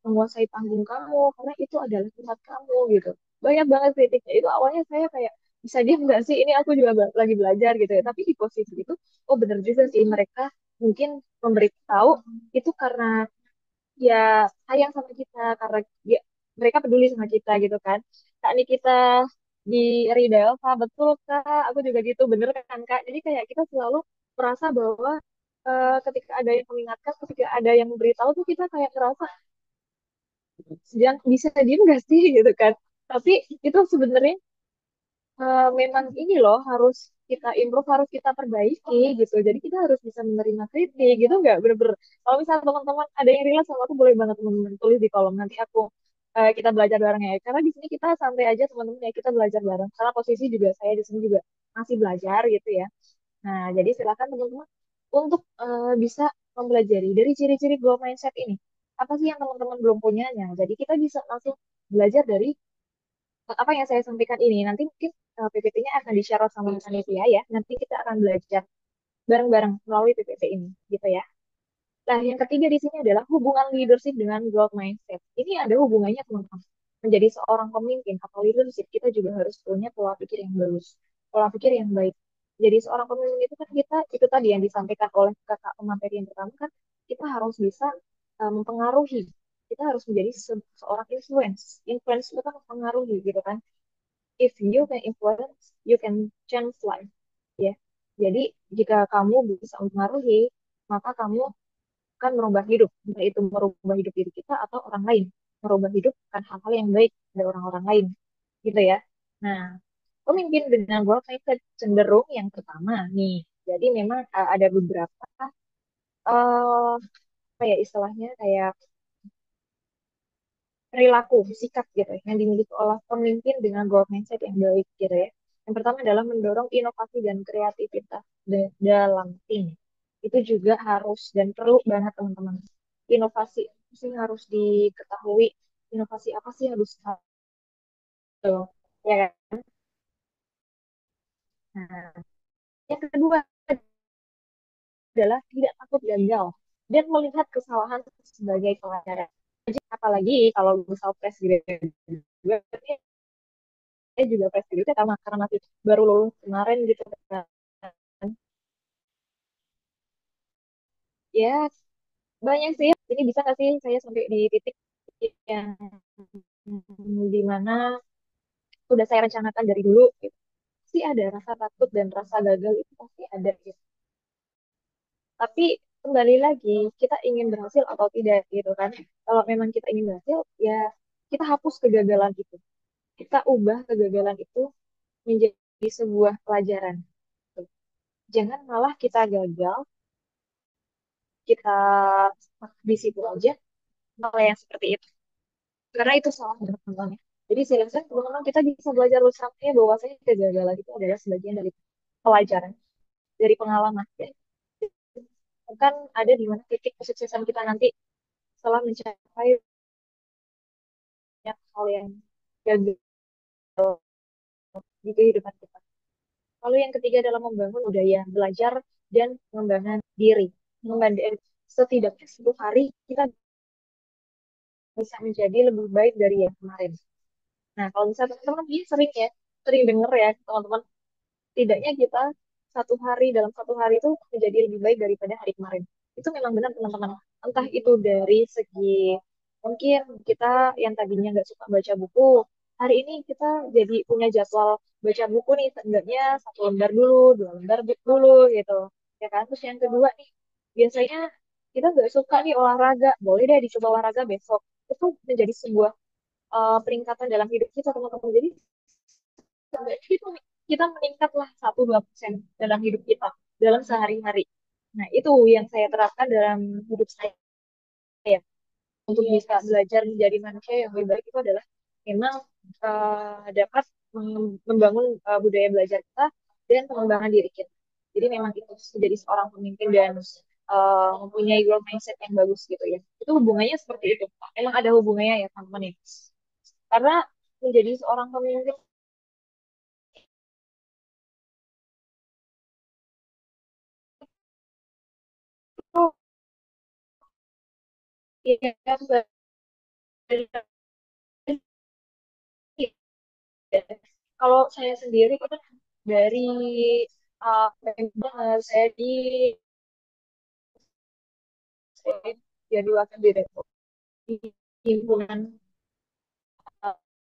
menguasai panggung kamu, karena itu adalah tempat kamu gitu. Banyak banget kritiknya. Itu awalnya saya kayak, bisa diam nggak sih? Ini aku juga lagi belajar gitu ya. Tapi di posisi itu, oh bener juga sih mereka mungkin memberitahu itu karena ya sayang sama kita karena dia, mereka peduli sama kita gitu kan. Kak ini kita di Ridel, Kak, betul Kak, aku juga gitu, bener kan Kak? Jadi kayak kita selalu merasa bahwa ketika ada yang mengingatkan, ketika ada yang memberitahu tuh kita kayak merasa sedang bisa diem gak sih gitu kan. Tapi itu sebenarnya memang ini loh harus kita improve, harus kita perbaiki gitu. Jadi kita harus bisa menerima kritik gitu nggak bener-bener. Kalau misalnya teman-teman ada yang relate sama aku boleh banget teman-teman tulis di kolom nanti aku kita belajar bareng ya. Karena di sini kita santai aja teman-teman ya kita belajar bareng. Karena posisi juga saya di sini juga masih belajar gitu ya. Nah jadi silakan teman-teman untuk bisa mempelajari dari ciri-ciri growth mindset ini. Apa sih yang teman-teman belum punyanya? Jadi kita bisa langsung belajar dari apa yang saya sampaikan ini. Nanti mungkin PPT-nya akan di-share sama Mas Anivia ya. Nanti kita akan belajar bareng-bareng melalui PPT ini, gitu ya. Nah, yang ketiga di sini adalah hubungan leadership dengan growth mindset. Ini ada hubungannya, teman-teman. Menjadi seorang pemimpin atau leadership, kita juga harus punya pola pikir yang bagus, pola pikir yang baik. Jadi seorang pemimpin itu kan kita, itu tadi yang disampaikan oleh kakak pemateri yang pertama kan, kita harus bisa mempengaruhi. Kita harus menjadi seorang influence. Influence itu kan mempengaruhi gitu kan. If you can influence, you can change life. Ya. Jadi jika kamu bisa mempengaruhi, maka kamu akan merubah hidup. Entah itu merubah hidup diri kita atau orang lain. Merubah hidup kan hal-hal yang baik dari orang-orang lain. Gitu ya. Nah, pemimpin dengan growth mindset cenderung yang pertama nih. Jadi memang ada beberapa apa ya istilahnya kayak perilaku, sikap gitu ya, yang dimiliki oleh pemimpin dengan growth mindset yang baik gitu ya. Yang pertama adalah mendorong inovasi dan kreativitas dalam tim. Itu juga harus dan perlu banget teman-teman. Inovasi sih harus diketahui. Inovasi apa sih yang harus ada, ya kan? Nah, yang kedua adalah tidak takut gagal dan melihat kesalahan sebagai pelajaran. Apalagi kalau misal fresh graduate saya juga fresh graduate karena masih baru lulus kemarin gitu kan. Ya, banyak sih. Ini bisa nggak sih saya sampai di titik yang dimana sudah saya rencanakan dari dulu gitu. Pasti ada rasa takut dan rasa gagal itu pasti ada gitu. Tapi kembali lagi, kita ingin berhasil atau tidak gitu kan. Kalau memang kita ingin berhasil, ya kita hapus kegagalan itu. Kita ubah kegagalan itu menjadi sebuah pelajaran. Jangan malah kita gagal, kita stuck di situ aja, malah yang seperti itu. Karena itu salah teman-teman. Jadi silakan teman-teman kita bisa belajar bersamanya bahwasanya kegagalan itu adalah sebagian dari pelajaran, dari pengalaman. Ya. Kan ada di mana titik kesuksesan kita nanti setelah mencapai banyak hal yang gagal di kehidupan kita. Lalu yang ketiga adalah membangun budaya belajar dan pengembangan diri. Pengembangan setidaknya 10 hari kita bisa menjadi lebih baik dari yang kemarin. Nah, kalau misalnya teman-teman ini sering ya, sering dengar ya teman-teman, tidaknya kita dalam satu hari itu menjadi lebih baik daripada hari kemarin. Itu memang benar teman-teman. Entah itu dari segi mungkin kita yang tadinya nggak suka baca buku, hari ini kita jadi punya jadwal baca buku nih, seenggaknya satu lembar dulu, dua lembar dulu gitu. Ya kan? Terus yang kedua nih, biasanya kita nggak suka nih olahraga, boleh deh dicoba olahraga besok. Itu menjadi sebuah peningkatan dalam hidup kita teman-teman. Jadi itu kita meningkatlah 1-2% dalam hidup kita dalam sehari-hari. Nah, itu yang saya terapkan dalam hidup saya untuk bisa belajar menjadi manusia yang lebih baik itu adalah memang dapat membangun budaya belajar kita dan pengembangan diri kita. Jadi memang itu menjadi seorang pemimpin dan mempunyai growth mindset yang bagus gitu ya. Itu hubungannya seperti itu. Emang ada hubungannya ya teman-teman ya. Karena menjadi seorang pemimpin itu ya kalau saya sendiri itu dari member saya jadi wakil direktur di himpunan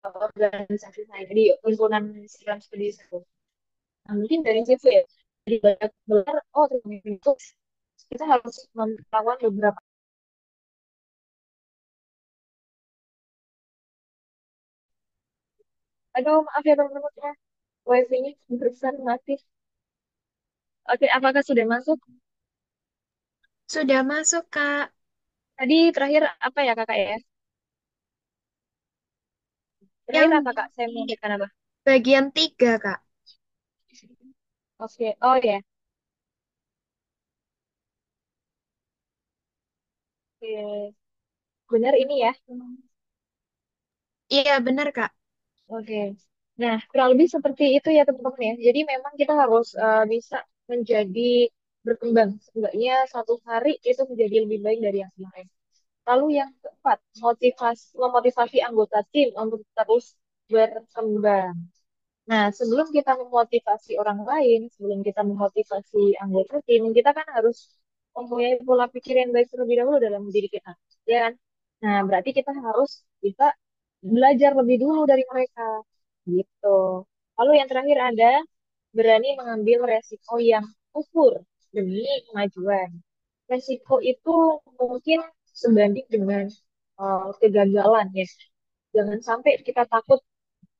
organisasi saya di himpunan Islam Studi itu. Nah, mungkin dari situ ya, jadi banyak belajar, oh ternyata itu kita harus melakukan beberapa, aduh maaf ya teman-teman ya, wifi-nya besar mati. Oke, apakah sudah masuk? Sudah masuk, Kak. Tadi terakhir apa ya kakak ya? Terakhir Yang apa kak? Saya mau berikan apa? bagian 3, Kak. Oke, oh ya, oke. Benar ini ya. Iya, benar, Kak. Oke. Nah, kurang lebih seperti itu ya teman-teman ya. Jadi memang kita harus bisa menjadi berkembang. Seenggaknya satu hari itu menjadi lebih baik dari yang kemarin. Lalu yang keempat, memotivasi anggota tim untuk terus berkembang. Nah, sebelum kita memotivasi orang lain, sebelum kita memotivasi anggota tim, kita kan harus mempunyai pola pikir yang baik terlebih dahulu dalam diri kita, ya kan? Nah, berarti kita harus bisa belajar lebih dulu dari mereka, gitu. Lalu yang terakhir ada berani mengambil resiko yang ukur demi kemajuan. Resiko itu mungkin sebanding dengan kegagalan ya. Jangan sampai kita takut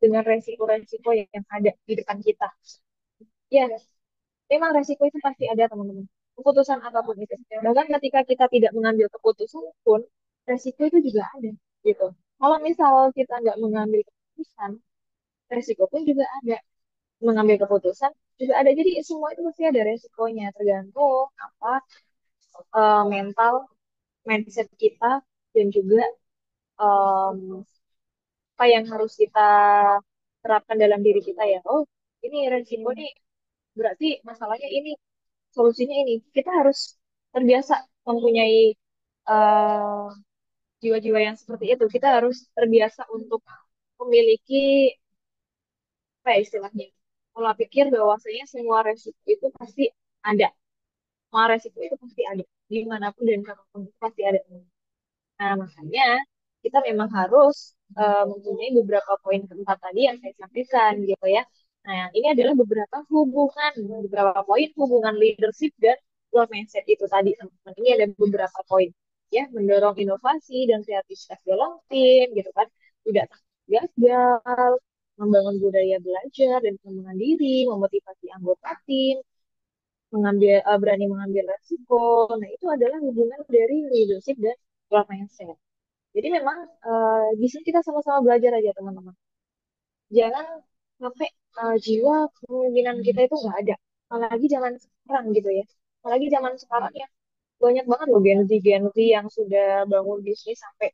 dengan resiko-resiko yang ada di depan kita. Ya, memang resiko itu pasti ada, teman-teman. Keputusan apapun itu. Bahkan ketika kita tidak mengambil keputusan pun, resiko itu juga ada, gitu. Kalau misal kita nggak mengambil keputusan, resiko pun juga ada. Mengambil keputusan juga ada. Jadi semua itu pasti ada resikonya, tergantung apa mental, mindset kita, dan juga em, apa yang harus kita terapkan dalam diri kita ya. Oh, ini resiko nih, berarti masalahnya ini, solusinya ini. Kita harus terbiasa mempunyai eh, jiwa-jiwa yang seperti itu. Kita harus terbiasa untuk memiliki apa ya istilahnya, pola pikir bahwasanya semua resiko itu pasti ada. Semua resiko itu pasti ada. Dimanapun dan kapanpun itu pasti ada. Nah, makanya kita memang harus mempunyai beberapa poin keempat tadi yang saya sampaikan gitu ya. Nah, ini adalah beberapa poin hubungan leadership dan growth mindset itu tadi. Teman-teman. Ini ada beberapa poin ya, mendorong inovasi dan kreativitas dalam tim gitu kan. Tidak takut gagal, membangun budaya belajar dan pengembangan diri, memotivasi anggota tim, berani mengambil resiko. Nah, itu adalah hubungan dari leadership dan growth mindset. Jadi memang di sini kita sama-sama belajar aja teman-teman. Jangan sampai jiwa kepemimpinan kita itu nggak ada. Apalagi zaman sekarang gitu ya. Apalagi zaman sekarang ya banyak banget loh Gen Z yang sudah bangun bisnis sampai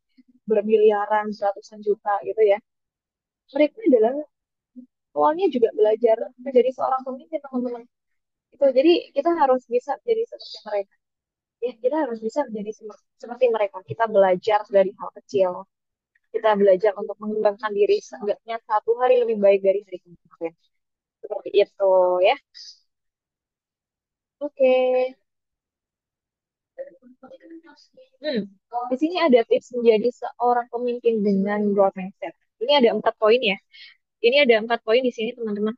bermiliaran, ratusan juta gitu ya. Mereka adalah awalnya juga belajar menjadi seorang pemimpin teman-teman. Itu jadi kita harus bisa jadi seperti mereka. Ya, kita harus bisa menjadi seperti mereka. Kita belajar dari hal kecil. Kita belajar untuk mengembangkan diri seenggaknya satu hari lebih baik dari hari kemarin. Seperti itu ya. Oke. Hmm. Di sini ada tips menjadi seorang pemimpin dengan growth mindset. Ini ada 4 poin ya. Ini ada 4 poin di sini teman-teman.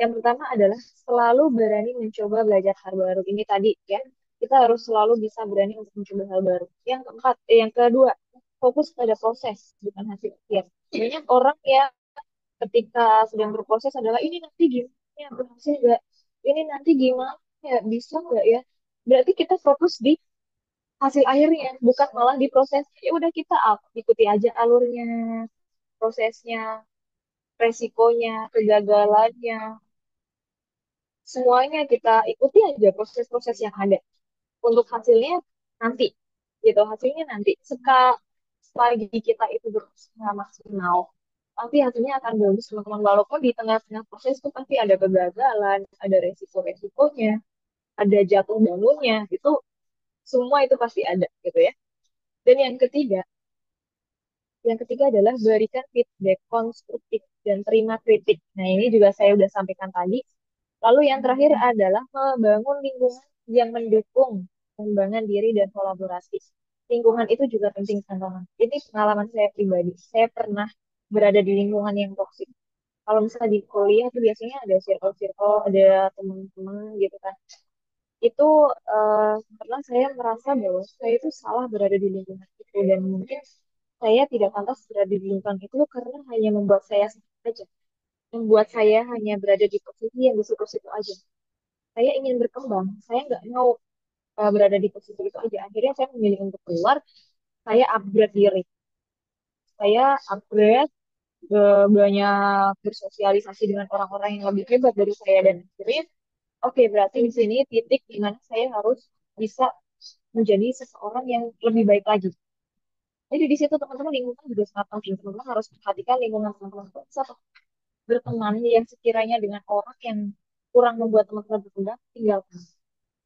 Yang pertama adalah selalu berani mencoba belajar hal baru. Ini tadi ya. Kita harus selalu bisa berani untuk mencoba hal baru. Yang kedua, fokus pada proses bukan hasil akhir. Banyak orang yang ketika sedang berproses adalah ini nanti gimana ya, berhasil nggak, ini nanti gimana ya, bisa nggak ya, berarti kita fokus di hasil akhirnya bukan malah di proses. Ya udah kita ikuti aja alurnya, prosesnya, resikonya, kegagalannya, semuanya kita ikuti aja proses-proses yang ada. Untuk hasilnya nanti, gitu. Hasilnya nanti. Selagi kita itu berusaha maksimal, pasti hasilnya akan bagus, teman-teman. Walaupun di tengah-tengah proses itu pasti ada kegagalan, ada resiko-resikonya, ada jatuh bangunnya, itu semua itu pasti ada, gitu ya. Dan yang ketiga adalah berikan feedback konstruktif dan terima kritik. Nah, ini juga saya sudah sampaikan tadi. Lalu yang terakhir adalah membangun lingkungan yang mendukung pengembangan diri dan kolaborasi. Lingkungan itu juga penting, teman-teman. Ini pengalaman saya pribadi. Saya pernah berada di lingkungan yang toksik. Kalau misalnya di kuliah itu biasanya ada circle-circle, ada teman-teman gitu kan. Itu karena saya merasa bahwa saya itu salah berada di lingkungan itu dan mungkin saya tidak pantas berada di lingkungan itu karena hanya membuat saya sakit aja, membuat saya hanya berada di posisi yang di situ-situ aja. Saya ingin berkembang, saya nggak mau berada di posisi itu aja. Akhirnya saya memilih untuk keluar, saya upgrade diri, saya upgrade banyak bersosialisasi dengan orang-orang yang lebih hebat dari saya dan akhirnya oke, berarti di sini titik di mana saya harus bisa menjadi seseorang yang lebih baik lagi. Jadi di situ teman-teman lingkungan juga sangat penting. Teman-teman harus perhatikan lingkungan teman-teman. Bisa berteman yang sekiranya dengan orang yang kurang membuat teman-teman berkembang, tinggalkan.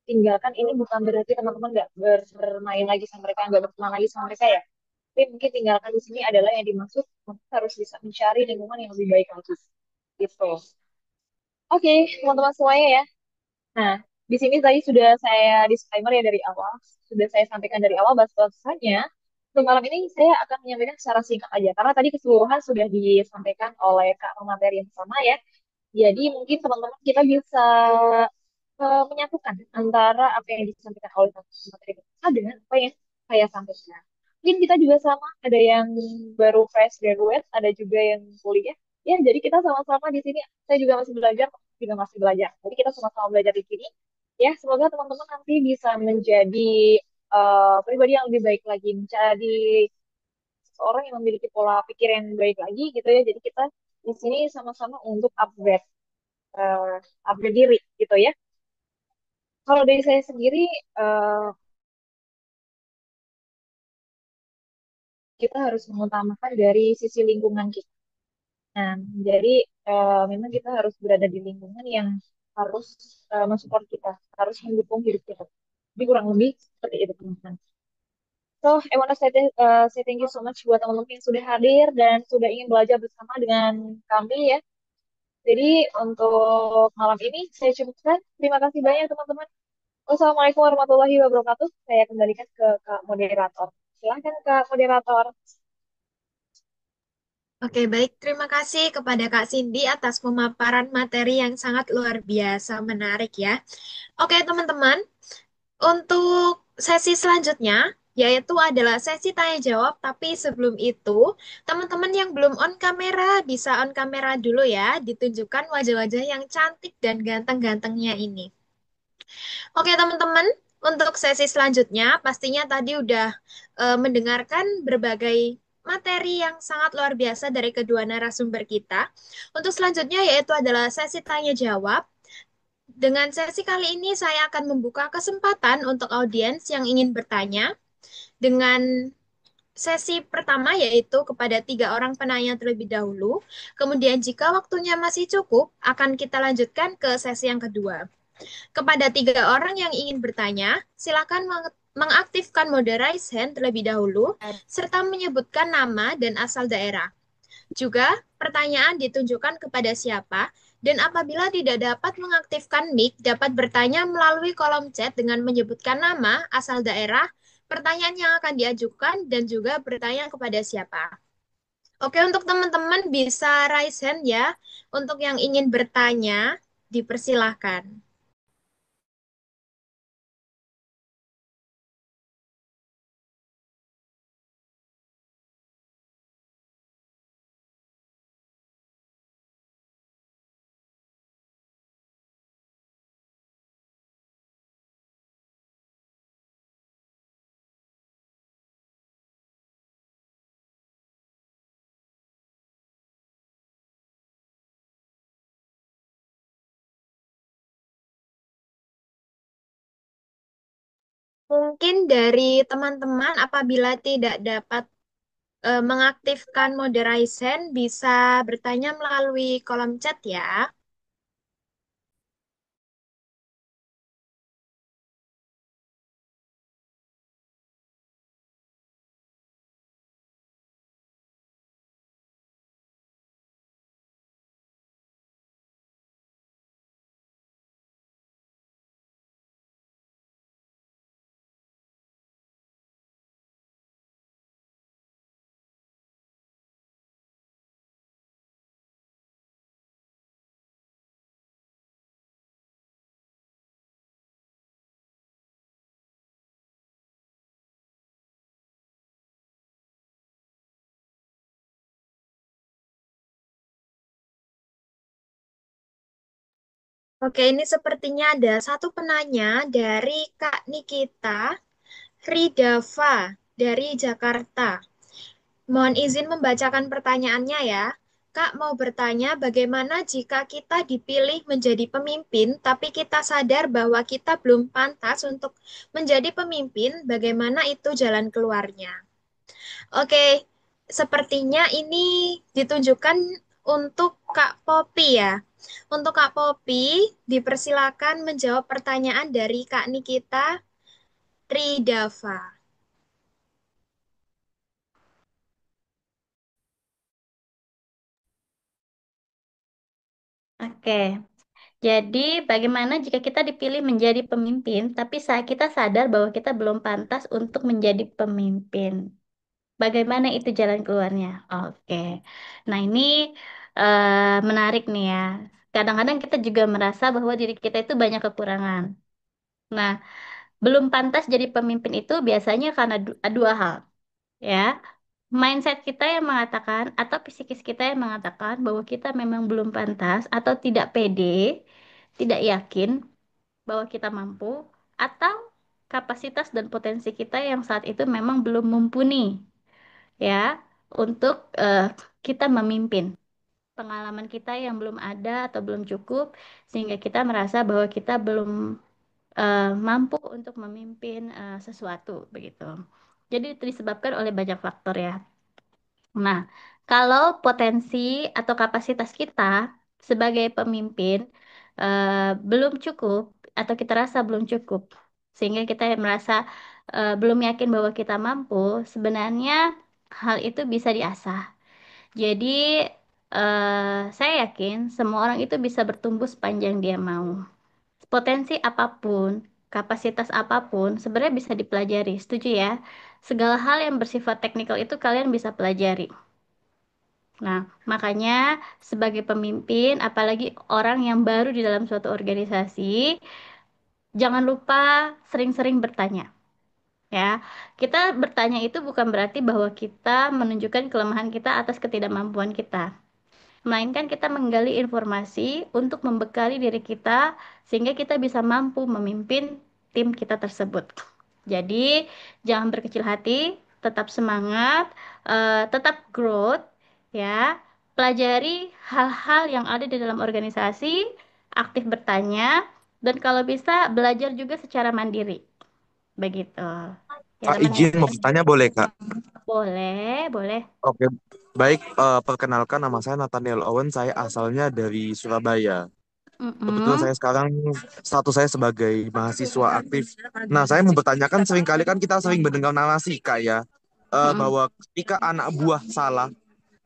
Tinggalkan ini bukan berarti teman-teman nggak bermain lagi sama mereka, nggak berteman lagi sama mereka ya. Tapi mungkin tinggalkan di sini adalah yang dimaksud, teman harus bisa mencari lingkungan yang lebih baik lagi. Gitu. Oke, teman-teman semuanya ya. Nah, di sini tadi sudah saya disclaimer ya dari awal, sudah saya sampaikan dari awal bahwasanya untuk malam ini saya akan menyampaikan secara singkat aja, karena tadi keseluruhan sudah disampaikan oleh Kak materi yang sama ya. Jadi mungkin teman-teman kita bisa menyatukan antara apa yang disampaikan oleh Kak materi pertama dengan apa yang saya sampaikan. Mungkin kita juga sama, ada yang baru fresh graduate, ada juga yang kuliah. Ya, jadi kita sama-sama di sini. Saya juga masih belajar, juga masih belajar. Jadi kita sama-sama belajar di sini. Ya, semoga teman-teman nanti bisa menjadi pribadi yang lebih baik lagi, menjadi seorang yang memiliki pola pikir yang baik lagi gitu ya. Jadi kita di sini sama-sama untuk eh, upgrade diri gitu ya. Kalau dari saya sendiri, eh, kita harus mengutamakan dari sisi lingkungan kita. Nah, jadi memang kita harus berada di lingkungan yang harus mensupport kita, harus mendukung hidup kita. Jadi kurang lebih seperti itu teman-teman. So, I want to say thank you so much buat teman-teman yang sudah hadir dan sudah ingin belajar bersama dengan kami ya. Jadi untuk malam ini saya cukupkan. Terima kasih banyak teman-teman. Wassalamualaikum warahmatullahi wabarakatuh. Saya kembalikan ke Kak Moderator. Silahkan Kak Moderator. Oke, baik. Terima kasih kepada Kak Cindy atas pemaparan materi yang sangat luar biasa menarik ya. Oke, teman-teman. Untuk sesi selanjutnya, yaitu adalah sesi tanya jawab, tapi sebelum itu, teman-teman yang belum on kamera, bisa on kamera dulu ya, ditunjukkan wajah-wajah yang cantik dan ganteng-gantengnya ini. Oke, teman-teman, untuk sesi selanjutnya, pastinya tadi udah mendengarkan berbagai materi yang sangat luar biasa dari kedua narasumber kita. Untuk selanjutnya yaitu adalah sesi tanya jawab. Dengan sesi kali ini saya akan membuka kesempatan untuk audiens yang ingin bertanya dengan sesi pertama yaitu kepada 3 orang penanya terlebih dahulu. Kemudian jika waktunya masih cukup, akan kita lanjutkan ke sesi yang kedua. Kepada 3 orang yang ingin bertanya, silakan mengaktifkan mode raise hand terlebih dahulu, serta menyebutkan nama dan asal daerah. Juga, pertanyaan ditunjukkan kepada siapa, dan apabila tidak dapat mengaktifkan mic, dapat bertanya melalui kolom chat dengan menyebutkan nama, asal daerah, pertanyaan yang akan diajukan, dan juga bertanya kepada siapa. Oke, untuk teman-teman bisa raise hand ya. Untuk yang ingin bertanya, dipersilahkan. Mungkin dari teman-teman apabila tidak dapat mengaktifkan mode raise hand bisa bertanya melalui kolom chat ya. Oke, ini sepertinya ada satu penanya dari Kak Nikita Ridava dari Jakarta. Mohon izin membacakan pertanyaannya ya. Kak mau bertanya bagaimana jika kita dipilih menjadi pemimpin, tapi kita sadar bahwa kita belum pantas untuk menjadi pemimpin, bagaimana itu jalan keluarnya? Oke, sepertinya ini ditunjukkan untuk Kak Popi ya. Untuk Kak Popi, dipersilakan menjawab pertanyaan dari Kak Nikita Tridava. Oke, jadi bagaimana jika kita dipilih menjadi pemimpin, tapi saat kita sadar bahwa kita belum pantas untuk menjadi pemimpin? Bagaimana itu jalan keluarnya? Oke, nah ini menarik nih ya. Kadang-kadang kita juga merasa bahwa diri kita itu banyak kekurangan. Nah, belum pantas jadi pemimpin itu biasanya karena dua hal, ya. Mindset kita yang mengatakan atau psikis kita yang mengatakan bahwa kita memang belum pantas atau tidak pede, tidak yakin bahwa kita mampu, atau kapasitas dan potensi kita yang saat itu memang belum mumpuni, ya, untuk kita memimpin. Pengalaman kita yang belum ada atau belum cukup, sehingga kita merasa bahwa kita belum mampu untuk memimpin sesuatu, begitu. Jadi itu disebabkan oleh banyak faktor ya. Nah, kalau potensi atau kapasitas kita sebagai pemimpin belum cukup atau kita rasa belum cukup, sehingga kita merasa belum yakin bahwa kita mampu, sebenarnya hal itu bisa diasah. Jadi, saya yakin semua orang itu bisa bertumbuh sepanjang dia mau. Potensi apapun, kapasitas apapun, sebenarnya bisa dipelajari. Setuju ya? Segala hal yang bersifat teknikal itu kalian bisa pelajari. Nah, makanya sebagai pemimpin, apalagi orang yang baru di dalam suatu organisasi, jangan lupa sering-sering bertanya. Ya, kita bertanya itu bukan berarti bahwa kita menunjukkan kelemahan kita atas ketidakmampuan kita, melainkan kita menggali informasi untuk membekali diri kita sehingga kita bisa mampu memimpin tim kita tersebut. Jadi, jangan berkecil hati, tetap semangat, tetap growth, ya. Pelajari hal-hal yang ada di dalam organisasi, aktif bertanya, dan kalau bisa belajar juga secara mandiri. Begitu. Ya, Kak, izin mau teman-teman. bertanya boleh, Kak? Boleh, boleh. Oke, baik. Perkenalkan nama saya Nathaniel Owen. Saya asalnya dari Surabaya. Kebetulan Mm-mm. saya sekarang status saya sebagai mahasiswa aktif. Nah, saya mau bertanyakan seringkali kan kita sering mendengar narasi, Kak ya, Mm-mm. bahwa ketika anak buah salah,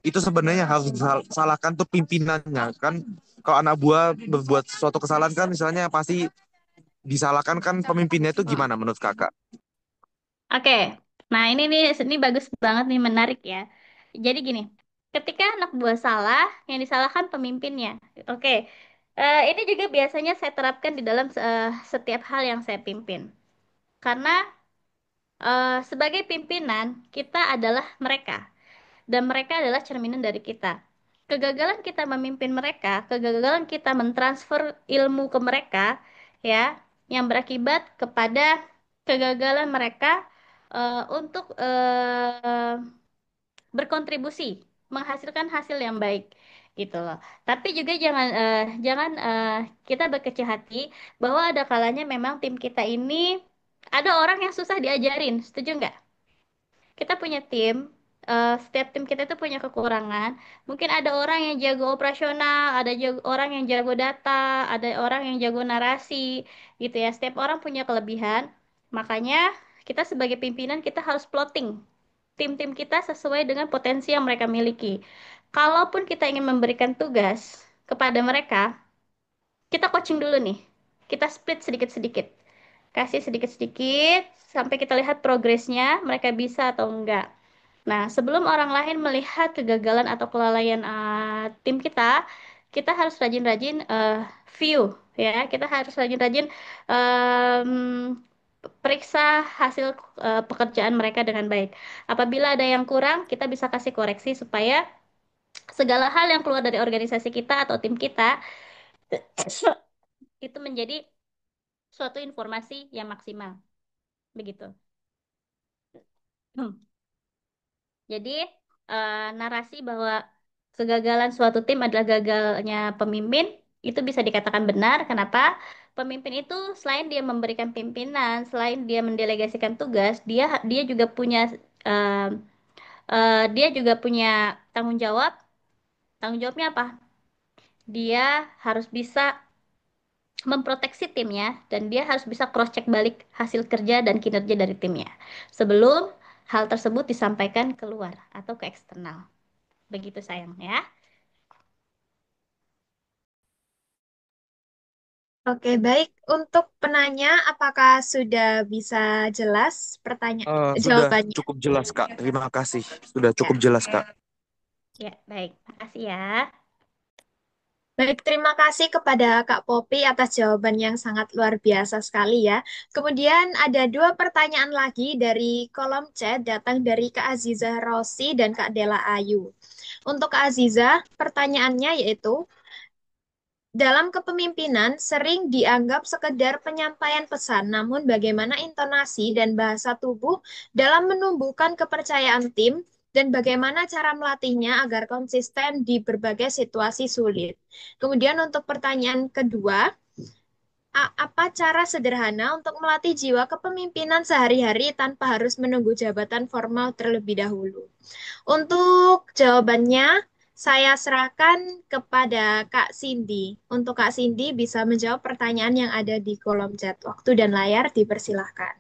itu sebenarnya harus disalahkan tuh pimpinannya. Kan kalau anak buah berbuat suatu kesalahan kan misalnya pasti disalahkan kan pemimpinnya itu Mm. gimana menurut Kakak? Oke, nah ini bagus banget nih, menarik ya. Jadi gini, ketika anak buah salah, yang disalahkan pemimpinnya. Oke, ini juga biasanya saya terapkan di dalam setiap hal yang saya pimpin. Karena sebagai pimpinan, kita adalah mereka. Dan mereka adalah cerminan dari kita. Kegagalan kita memimpin mereka, kegagalan kita mentransfer ilmu ke mereka, ya, yang berakibat kepada kegagalan mereka untuk berkontribusi, menghasilkan hasil yang baik, gitu loh. Tapi juga jangan kita berkecil hati bahwa ada kalanya memang tim kita ini Ada orang yang susah diajarin, setuju nggak? Kita punya tim, setiap tim kita itu punya kekurangan. Mungkin ada orang yang jago operasional, ada orang yang jago data, ada orang yang jago narasi, gitu ya. Setiap orang punya kelebihan. Makanya kita sebagai pimpinan kita harus plotting tim-tim kita sesuai dengan potensi yang mereka miliki. Kalaupun kita ingin memberikan tugas kepada mereka, kita coaching dulu nih. Kita split sedikit-sedikit. Kasih sedikit-sedikit sampai kita lihat progresnya, mereka bisa atau enggak. Nah, sebelum orang lain melihat kegagalan atau kelalaian tim kita, kita harus rajin-rajin view ya. Kita harus rajin-rajin em, periksa hasil pekerjaan mereka dengan baik. Apabila ada yang kurang, kita bisa kasih koreksi supaya segala hal yang keluar dari organisasi kita atau tim kita itu menjadi suatu informasi yang maksimal. Begitu. Jadi, narasi bahwa kegagalan suatu tim adalah gagalnya pemimpin itu bisa dikatakan benar. Kenapa? Pemimpin itu selain dia memberikan pimpinan, selain dia mendelegasikan tugas, dia juga punya eh, dia juga punya tanggung jawab. Tanggung jawabnya apa? Dia harus bisa memproteksi timnya dan dia harus bisa cross check balik hasil kerja dan kinerja dari timnya sebelum hal tersebut disampaikan keluar atau ke eksternal. Begitu sayang ya. Oke, baik. Untuk penanya, apakah sudah bisa jelas Sudah jawabannya? cukup jelas, Kak. Terima kasih. Sudah Ya. cukup jelas, Kak. Ya, baik. Makasih ya. Baik, terima kasih kepada Kak Popi atas jawaban yang sangat luar biasa sekali ya. Kemudian ada dua pertanyaan lagi dari kolom chat datang dari Kak Azizah Rosi dan Kak Dela Ayu. Untuk Kak Azizah, pertanyaannya yaitu, dalam kepemimpinan sering dianggap sekedar penyampaian pesan, namun bagaimana intonasi dan bahasa tubuh dalam menumbuhkan kepercayaan tim dan bagaimana cara melatihnya agar konsisten di berbagai situasi sulit. Kemudian untuk pertanyaan kedua, apa cara sederhana untuk melatih jiwa kepemimpinan sehari-hari tanpa harus menunggu jabatan formal terlebih dahulu? Untuk jawabannya, saya serahkan kepada Kak Cindy. Untuk Kak Cindy bisa menjawab pertanyaan yang ada di kolom chat. Waktu dan layar dipersilahkan.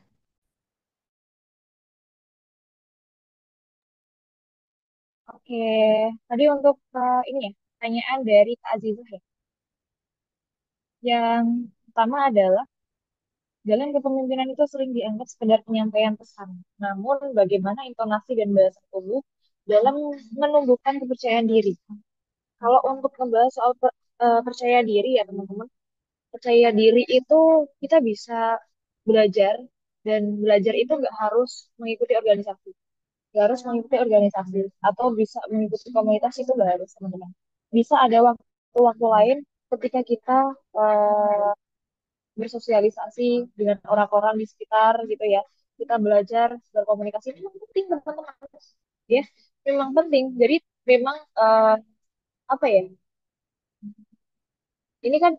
Oke, tadi untuk ini ya, pertanyaan dari Kak Azizah ya. Yang pertama adalah dalam kepemimpinan itu sering dianggap sekedar penyampaian pesan. Namun bagaimana intonasi dan bahasa tubuh dalam menumbuhkan kepercayaan diri. Kalau untuk membahas soal percaya diri ya teman-teman, percaya diri itu kita bisa belajar dan belajar itu nggak harus mengikuti organisasi, nggak harus mengikuti organisasi atau bisa mengikuti komunitas itu nggak harus teman-teman. Bisa ada waktu-waktu lain ketika kita eh, bersosialisasi dengan orang-orang di sekitar gitu ya. Kita belajar berkomunikasi itu memang penting teman-teman. Ya, memang penting. Jadi memang apa ya? Ini kan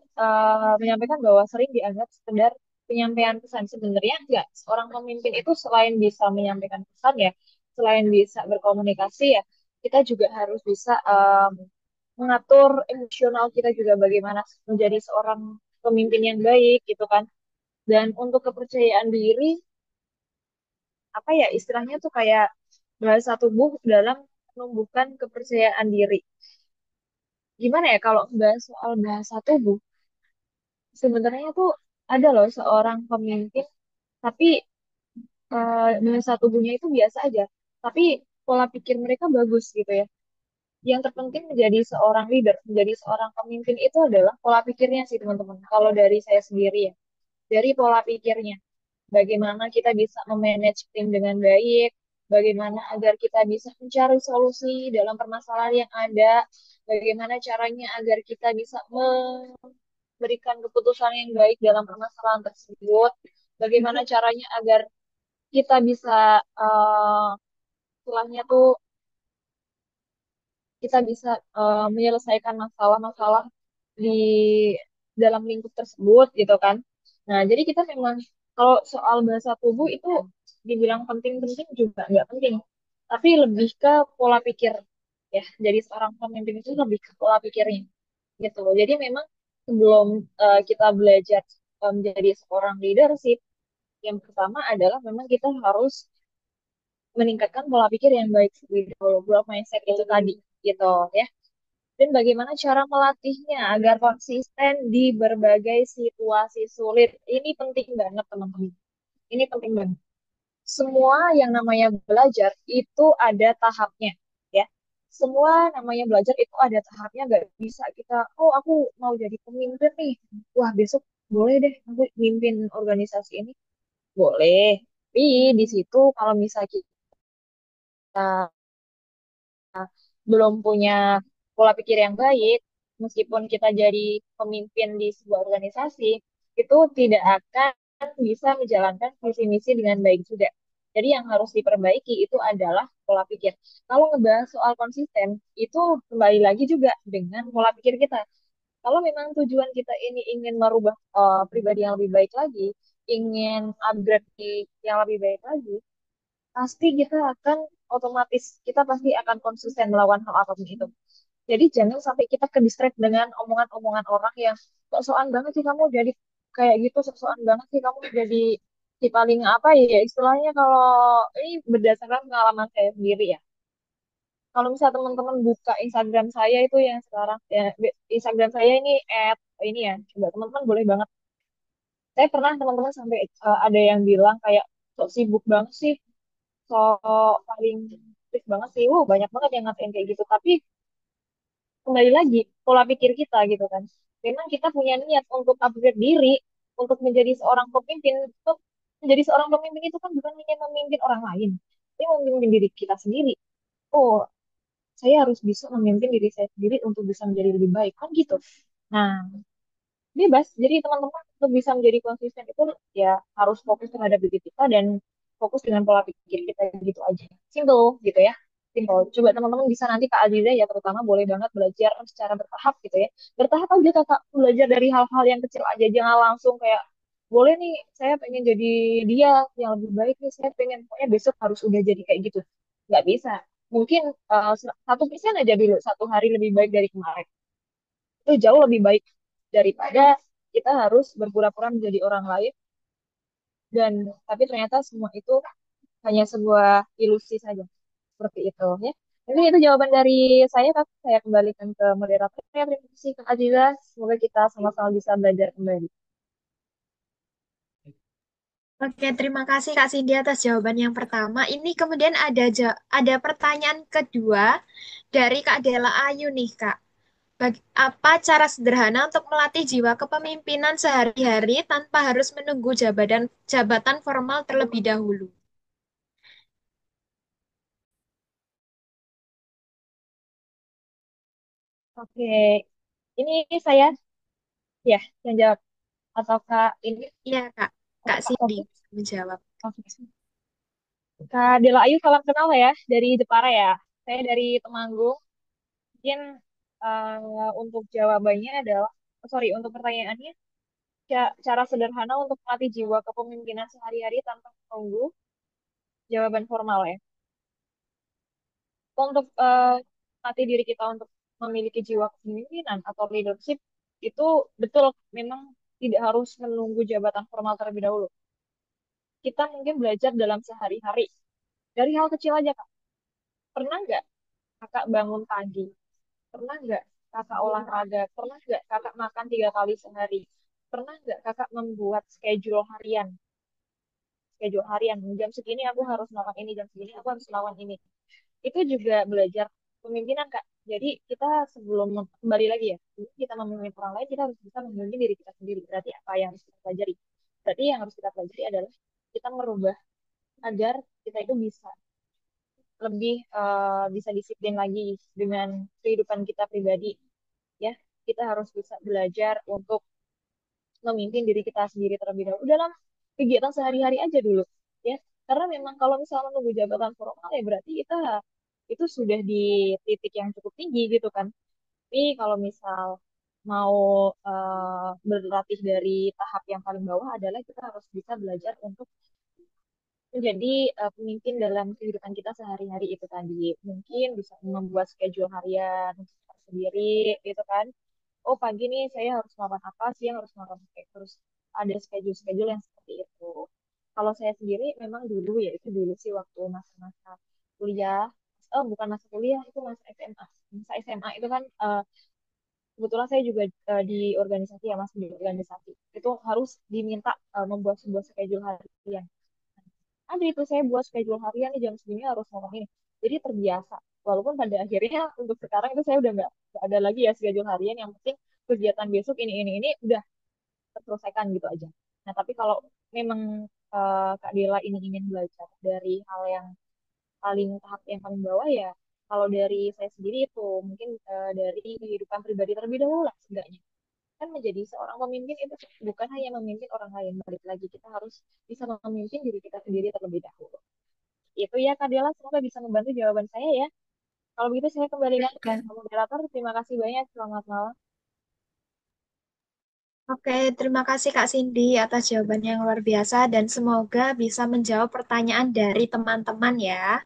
menyampaikan bahwa sering dianggap sekedar penyampaian pesan. Sebenarnya enggak. Seorang pemimpin itu selain bisa menyampaikan pesan ya, selain bisa berkomunikasi ya, kita juga harus bisa mengatur emosional kita juga bagaimana menjadi seorang pemimpin yang baik gitu kan. Dan untuk kepercayaan diri, apa ya istilahnya tuh kayak bahasa tubuh dalam menumbuhkan kepercayaan diri. Gimana ya kalau bahas soal bahasa tubuh? Sebenarnya tuh ada loh seorang pemimpin, tapi bahasa tubuhnya itu biasa aja. Tapi pola pikir mereka bagus gitu ya. Yang terpenting menjadi seorang leader, menjadi seorang pemimpin itu adalah pola pikirnya sih teman-teman. Kalau dari saya sendiri ya, dari pola pikirnya. Bagaimana kita bisa memanage tim dengan baik, bagaimana agar kita bisa mencari solusi dalam permasalahan yang ada, bagaimana caranya agar kita bisa memberikan keputusan yang baik dalam permasalahan tersebut, bagaimana caranya agar kita bisa istilahnya tuh kita bisa menyelesaikan masalah-masalah di dalam lingkup tersebut gitu kan. Nah, jadi kita memang Kalau soal bahasa tubuh itu dibilang penting-penting juga nggak penting, tapi lebih ke pola pikir ya. Jadi seorang pemimpin itu lebih ke pola pikirnya gitu. Jadi memang sebelum kita belajar menjadi seorang leadership, yang pertama adalah memang kita harus meningkatkan pola pikir yang baik lebih dahulu, growth mindset itu tadi gitu ya. Dan bagaimana cara melatihnya agar konsisten di berbagai situasi sulit. Ini penting banget teman-teman. Ini penting banget. Semua yang namanya belajar itu ada tahapnya, ya. Semua namanya belajar itu ada tahapnya. Gak bisa kita, oh aku mau jadi pemimpin nih. Wah besok boleh deh aku mimpin organisasi ini. Boleh. Tapi di situ kalau misalnya kita belum punya pola pikir yang baik, meskipun kita jadi pemimpin di sebuah organisasi, itu tidak akan bisa menjalankan visi misi dengan baik juga. Jadi yang harus diperbaiki itu adalah pola pikir. Kalau ngebahas soal konsisten, itu kembali lagi juga dengan pola pikir kita. Kalau memang tujuan kita ini ingin merubah pribadi yang lebih baik lagi, ingin upgrade yang lebih baik lagi, pasti kita akan otomatis kita pasti akan konsisten melawan hal apapun itu. Jadi jangan sampai kita ke distract dengan omongan-omongan orang yang sok-sokan banget sih kamu jadi kayak gitu, sok-sokan banget sih kamu jadi si paling apa ya istilahnya kalau ini berdasarkan pengalaman saya sendiri ya. Kalau misalnya teman-teman buka Instagram saya itu yang sekarang ya Instagram saya ini ini ya, coba teman-teman boleh banget. Saya pernah teman-teman sampai ada yang bilang kayak sok sibuk banget sih, sok paling aktif banget sih. Banyak banget yang ngatain kayak gitu. Tapi kembali lagi pola pikir kita gitu kan. Memang kita punya niat untuk upgrade diri, untuk menjadi seorang pemimpin. Untuk menjadi seorang pemimpin itu kan bukan hanya memimpin orang lain, tapi memimpin diri kita sendiri. Oh, saya harus bisa memimpin diri saya sendiri untuk bisa menjadi lebih baik kan gitu. Nah, bebas. Jadi teman-teman untuk bisa menjadi konsisten itu ya harus fokus terhadap diri kita dan fokus dengan pola pikir kita gitu aja. Simple gitu ya. Simple. Coba teman-teman bisa nanti Kak Aziza ya terutama boleh banget belajar secara bertahap gitu ya. Bertahap aja kakak belajar dari hal-hal yang kecil aja. Jangan langsung kayak boleh nih saya pengen jadi dia yang lebih baik nih saya pengen pokoknya besok harus udah jadi kayak gitu. Nggak bisa. Mungkin 1% aja dulu satu hari lebih baik dari kemarin itu jauh lebih baik daripada kita harus berpura-pura menjadi orang lain dan tapi ternyata semua itu hanya sebuah ilusi saja seperti itu ya. Jadi itu jawaban dari saya Kak. Saya kembalikan ke moderator. Ya, terima kasih Kak Aziza. Semoga kita sama-sama bisa belajar kembali. Oke, terima kasih Kak Cindy atas jawaban yang pertama. Ini kemudian ada pertanyaan kedua dari Kak Dela Ayu nih, Kak. Apa cara sederhana untuk melatih jiwa kepemimpinan sehari-hari tanpa harus menunggu jabatan jabatan formal terlebih dahulu? Oke, ini saya ya yang jawab atau Kak ini Iya, Kak. atau Kak Kak Cindy Taufik? bisa menjawab. Oke. Kak Dela Ayu, salam kenal ya dari Jepara ya. Saya dari Temanggung. Mungkin untuk jawabannya adalah, sorry, untuk pertanyaannya, cara sederhana untuk melatih jiwa kepemimpinan sehari-hari tanpa menunggu jawaban formal ya. Untuk melatih diri kita untuk memiliki jiwa kepemimpinan atau leadership, itu betul memang tidak harus menunggu jabatan formal terlebih dahulu. Kita mungkin belajar dalam sehari-hari. Dari hal kecil aja, Kak. Pernah nggak kakak bangun pagi? Pernah nggak kakak olahraga? Pernah nggak kakak makan 3 kali sehari? Pernah nggak kakak membuat schedule harian? Jam segini aku harus melakukan ini, jam segini aku harus melakukan ini. Itu juga belajar pemimpinan, Kak. Jadi kita sebelum kembali lagi ya, sebelum kita memimpin orang lain, kita harus bisa memimpin diri kita sendiri. Berarti apa yang harus kita pelajari? Berarti yang harus kita pelajari adalah kita merubah agar kita itu bisa lebih bisa disiplin lagi dengan kehidupan kita pribadi ya. Kita harus bisa belajar untuk memimpin diri kita sendiri terlebih dahulu dalam kegiatan sehari-hari aja dulu ya, karena memang kalau misalnya menunggu jabatan formal ya berarti kita itu sudah di titik yang cukup tinggi gitu kan. Tapi kalau misal mau berlatih dari tahap yang paling bawah adalah kita harus bisa belajar untuk menjadi pemimpin dalam kehidupan kita sehari-hari itu tadi. Mungkin bisa membuat schedule harian untuk kita sendiri, gitu kan. Oh, pagi nih saya harus melakukan apa, siang harus melakukan apa. Terus ada schedule-schedule yang seperti itu. Kalau saya sendiri memang dulu ya, itu dulu sih waktu masa-masa kuliah. Bukan masa kuliah, itu masa SMA. Masa SMA itu kan kebetulan saya juga di organisasi ya, masih di organisasi. Itu harus diminta membuat sebuah schedule harian. Ada itu saya buat schedule harian nih jam segini harus ngomong ini. Jadi terbiasa. Walaupun pada akhirnya untuk sekarang itu saya udah nggak ada lagi ya schedule harian. Yang penting kegiatan besok ini udah terselesaikan gitu aja. Nah tapi kalau memang Kak Dela ini ingin belajar dari hal yang paling tahap yang paling bawah ya. Kalau dari saya sendiri itu mungkin dari kehidupan pribadi terlebih dahulu lah setidaknya kan menjadi seorang pemimpin itu bukan hanya memimpin orang lain balik lagi kita harus bisa memimpin diri kita sendiri terlebih dahulu itu ya Kak Dela semoga bisa membantu jawaban saya ya kalau begitu saya kembalikan ke moderator terima kasih banyak selamat malam. Oke, terima kasih Kak Cindy atas jawaban yang luar biasa dan semoga bisa menjawab pertanyaan dari teman-teman ya.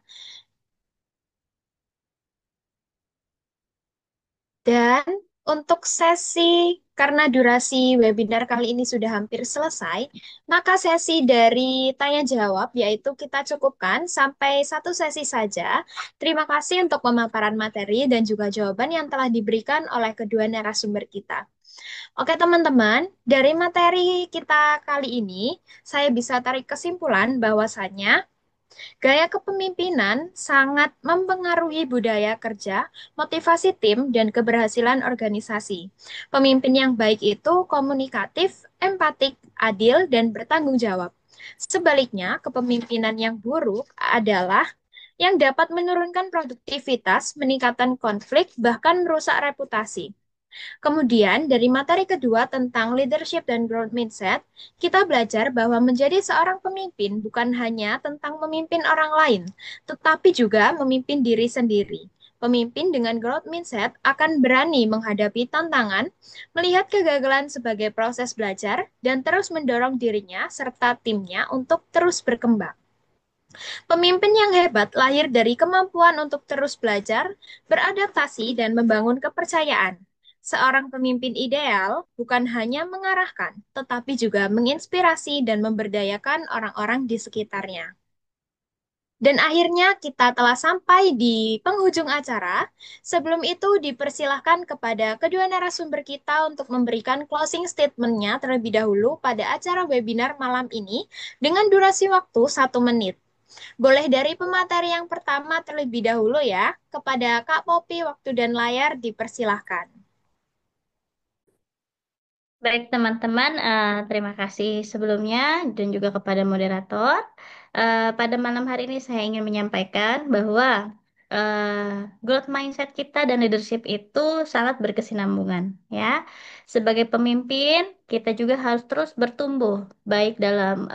Dan untuk sesi, karena durasi webinar kali ini sudah hampir selesai, maka sesi dari tanya jawab yaitu kita cukupkan sampai satu sesi saja. Terima kasih untuk pemaparan materi dan juga jawaban yang telah diberikan oleh kedua narasumber kita. Oke teman-teman, dari materi kita kali ini, saya bisa tarik kesimpulan bahwasannya gaya kepemimpinan sangat mempengaruhi budaya kerja, motivasi tim, dan keberhasilan organisasi. Pemimpin yang baik itu komunikatif, empatik, adil, dan bertanggung jawab. Sebaliknya, kepemimpinan yang buruk adalah yang dapat menurunkan produktivitas, meningkatkan konflik, bahkan merusak reputasi. Kemudian, dari materi kedua tentang leadership dan growth mindset, kita belajar bahwa menjadi seorang pemimpin bukan hanya tentang memimpin orang lain, tetapi juga memimpin diri sendiri. Pemimpin dengan growth mindset akan berani menghadapi tantangan, melihat kegagalan sebagai proses belajar, dan terus mendorong dirinya serta timnya untuk terus berkembang. Pemimpin yang hebat lahir dari kemampuan untuk terus belajar, beradaptasi, dan membangun kepercayaan. Seorang pemimpin ideal bukan hanya mengarahkan, tetapi juga menginspirasi dan memberdayakan orang-orang di sekitarnya. Dan akhirnya kita telah sampai di penghujung acara. Sebelum itu dipersilahkan kepada kedua narasumber kita untuk memberikan closing statement-nya terlebih dahulu pada acara webinar malam ini dengan durasi waktu 1 menit. Boleh dari pemateri yang pertama terlebih dahulu ya. Kepada Kak Popi, waktu dan layar dipersilahkan. Baik teman-teman, terima kasih sebelumnya dan juga kepada moderator. Pada malam hari ini saya ingin menyampaikan bahwa growth mindset kita dan leadership itu sangat berkesinambungan, ya. Sebagai pemimpin, kita juga harus terus bertumbuh, baik dalam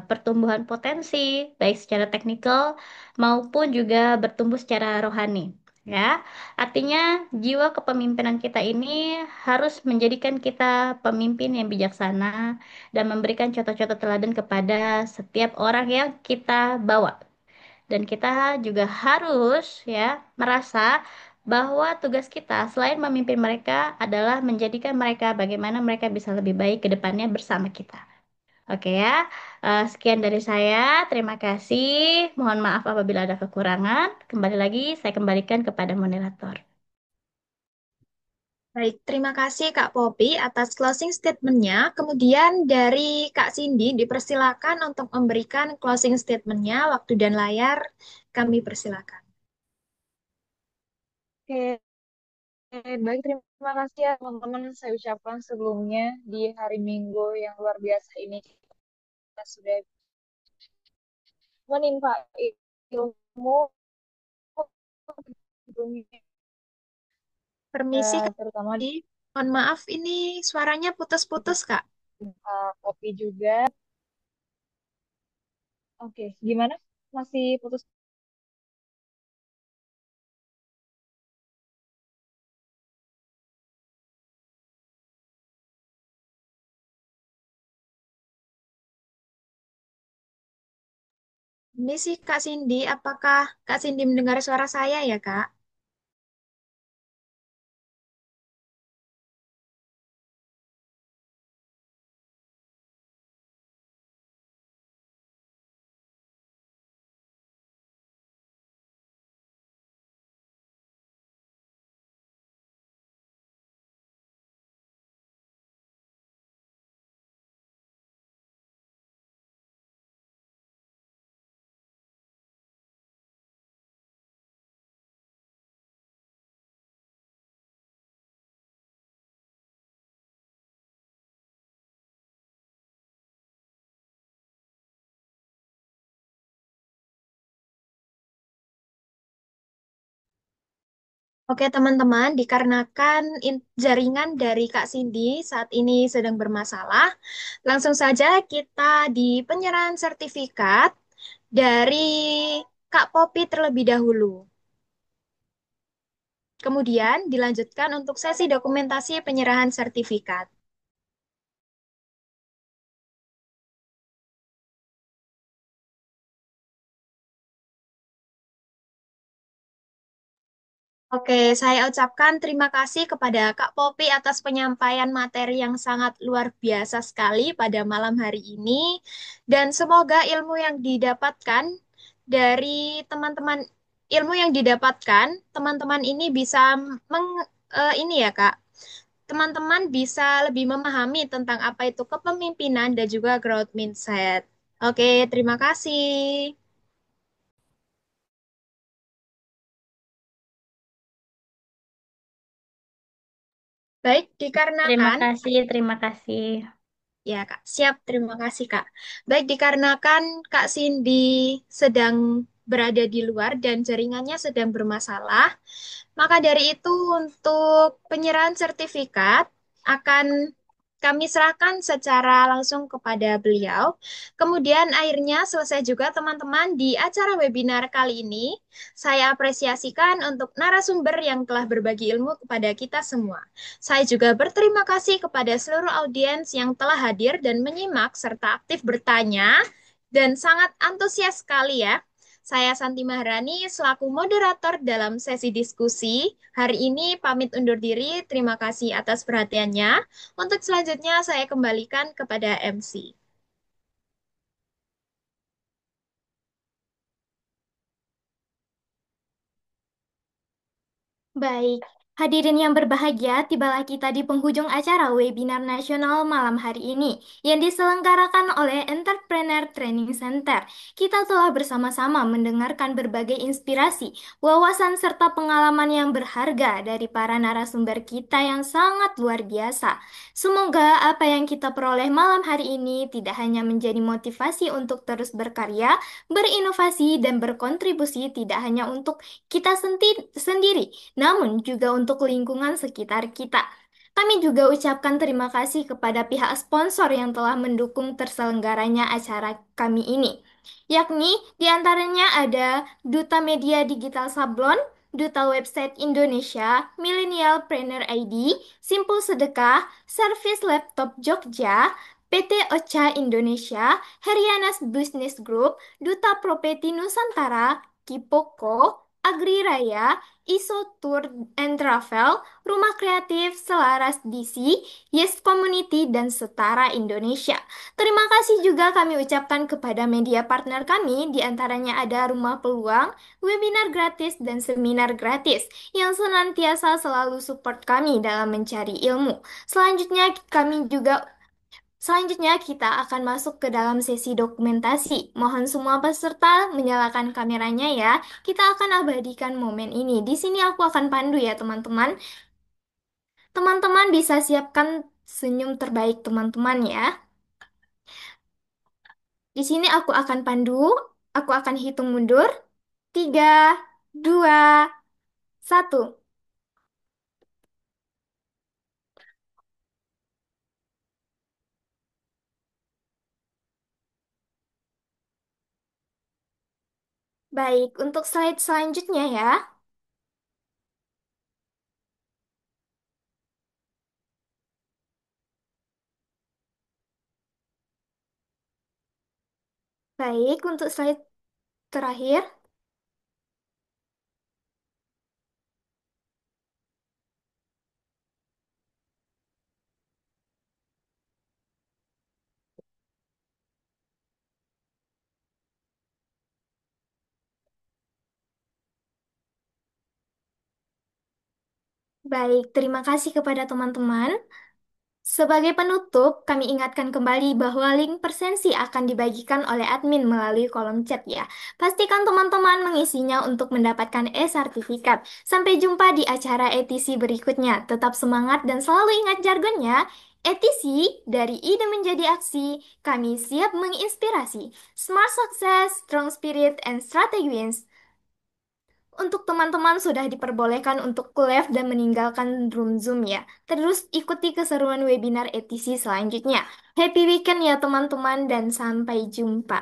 pertumbuhan potensi, baik secara teknikal maupun juga bertumbuh secara rohani. Ya, artinya jiwa kepemimpinan kita ini harus menjadikan kita pemimpin yang bijaksana dan memberikan contoh-contoh teladan kepada setiap orang yang kita bawa. Dan kita juga harus ya merasa bahwa tugas kita selain memimpin mereka adalah menjadikan mereka bagaimana mereka bisa lebih baik ke depannya bersama kita. Oke ya, sekian dari saya. Terima kasih. Mohon maaf apabila ada kekurangan. Kembali lagi, saya kembalikan kepada moderator. Baik, terima kasih Kak Popi atas closing statement-nya. Kemudian dari Kak Cindy dipersilakan untuk memberikan closing statement-nya. Waktu dan layar kami persilakan. Oke baik terima kasih ya teman-teman saya ucapkan sebelumnya di hari Minggu yang luar biasa ini kita sudah menimpa ilmu tentunya, Permisi Kak terutama Cindy. Mohon maaf, ini suaranya putus-putus Kak. kopi juga. Oke, gimana? Masih putus? Ini sih Kak Cindy, apakah Kak Cindy mendengar suara saya ya Kak? Oke teman-teman, dikarenakan jaringan dari Kak Cindy saat ini sedang bermasalah, langsung saja kita di penyerahan sertifikat dari Kak Popi terlebih dahulu. Kemudian dilanjutkan untuk sesi dokumentasi penyerahan sertifikat. Oke, saya ucapkan terima kasih kepada Kak Popi atas penyampaian materi yang sangat luar biasa sekali pada malam hari ini. Dan semoga ilmu yang didapatkan dari teman-teman, ilmu yang didapatkan, teman-teman ini bisa ini ya Kak, teman-teman bisa lebih memahami tentang apa itu kepemimpinan dan juga growth mindset. Oke, terima kasih. Baik, Terima dikarenakan kasih, terima kasih. ya, Kak. Siap, terima kasih, Kak. Baik, dikarenakan Kak Cindy sedang berada di luar dan jaringannya sedang bermasalah, maka dari itu untuk penyerahan sertifikat akan kami serahkan secara langsung kepada beliau. Kemudian akhirnya selesai juga teman-teman di acara webinar kali ini. Saya apresiasikan untuk narasumber yang telah berbagi ilmu kepada kita semua. Saya juga berterima kasih kepada seluruh audiens yang telah hadir dan menyimak serta aktif bertanya dan sangat antusias sekali ya. Saya Santi Maharani selaku moderator dalam sesi diskusi. Hari ini pamit undur diri. Terima kasih atas perhatiannya. Untuk selanjutnya saya kembalikan kepada MC. Baik, hadirin yang berbahagia, tibalah kita di penghujung acara webinar nasional malam hari ini yang diselenggarakan oleh Entrepreneur Training Center. Kita telah bersama-sama mendengarkan berbagai inspirasi, wawasan, serta pengalaman yang berharga dari para narasumber kita yang sangat luar biasa. Semoga apa yang kita peroleh malam hari ini tidak hanya menjadi motivasi untuk terus berkarya, berinovasi, dan berkontribusi tidak hanya untuk kita sendiri, namun juga untuk lingkungan sekitar kita. Kami juga ucapkan terima kasih kepada pihak sponsor yang telah mendukung terselenggaranya acara kami ini, yakni diantaranya ada Duta Media Digital Sablon, Duta Website Indonesia, Millennial Planner ID, Simpul Sedekah, Service Laptop Jogja, PT Ocha Indonesia, Herianas Business Group, Duta Properti Nusantara, Kipoko, Agri Raya, Iso Tour and Travel, Rumah Kreatif, Selaras DC, Yes Community, dan Setara Indonesia. Terima kasih juga kami ucapkan kepada media partner kami, diantaranya ada Rumah Peluang, webinar gratis, dan seminar gratis, yang senantiasa selalu support kami dalam mencari ilmu. Selanjutnya kita akan masuk ke dalam sesi dokumentasi. Mohon semua peserta menyalakan kameranya ya. Kita akan abadikan momen ini. Di sini aku akan pandu ya teman-teman. Teman-teman bisa siapkan senyum terbaik teman-teman ya. Di sini aku akan pandu, aku akan hitung mundur. 3, 2, 1. Baik, untuk slide selanjutnya ya. Baik, untuk slide Terakhir, baik, terima kasih kepada teman-teman. Sebagai penutup, kami ingatkan kembali bahwa link presensi akan dibagikan oleh admin melalui kolom chat ya. Pastikan teman-teman mengisinya untuk mendapatkan e-sertifikat. Sampai jumpa di acara ETC berikutnya. Tetap semangat dan selalu ingat jargonnya. ETC, dari ide menjadi aksi, kami siap menginspirasi. Smart success, strong spirit, and strategy wins. Untuk teman-teman sudah diperbolehkan untuk left dan meninggalkan room Zoom ya. Terus ikuti keseruan webinar ETC selanjutnya. Happy weekend ya teman-teman dan sampai jumpa.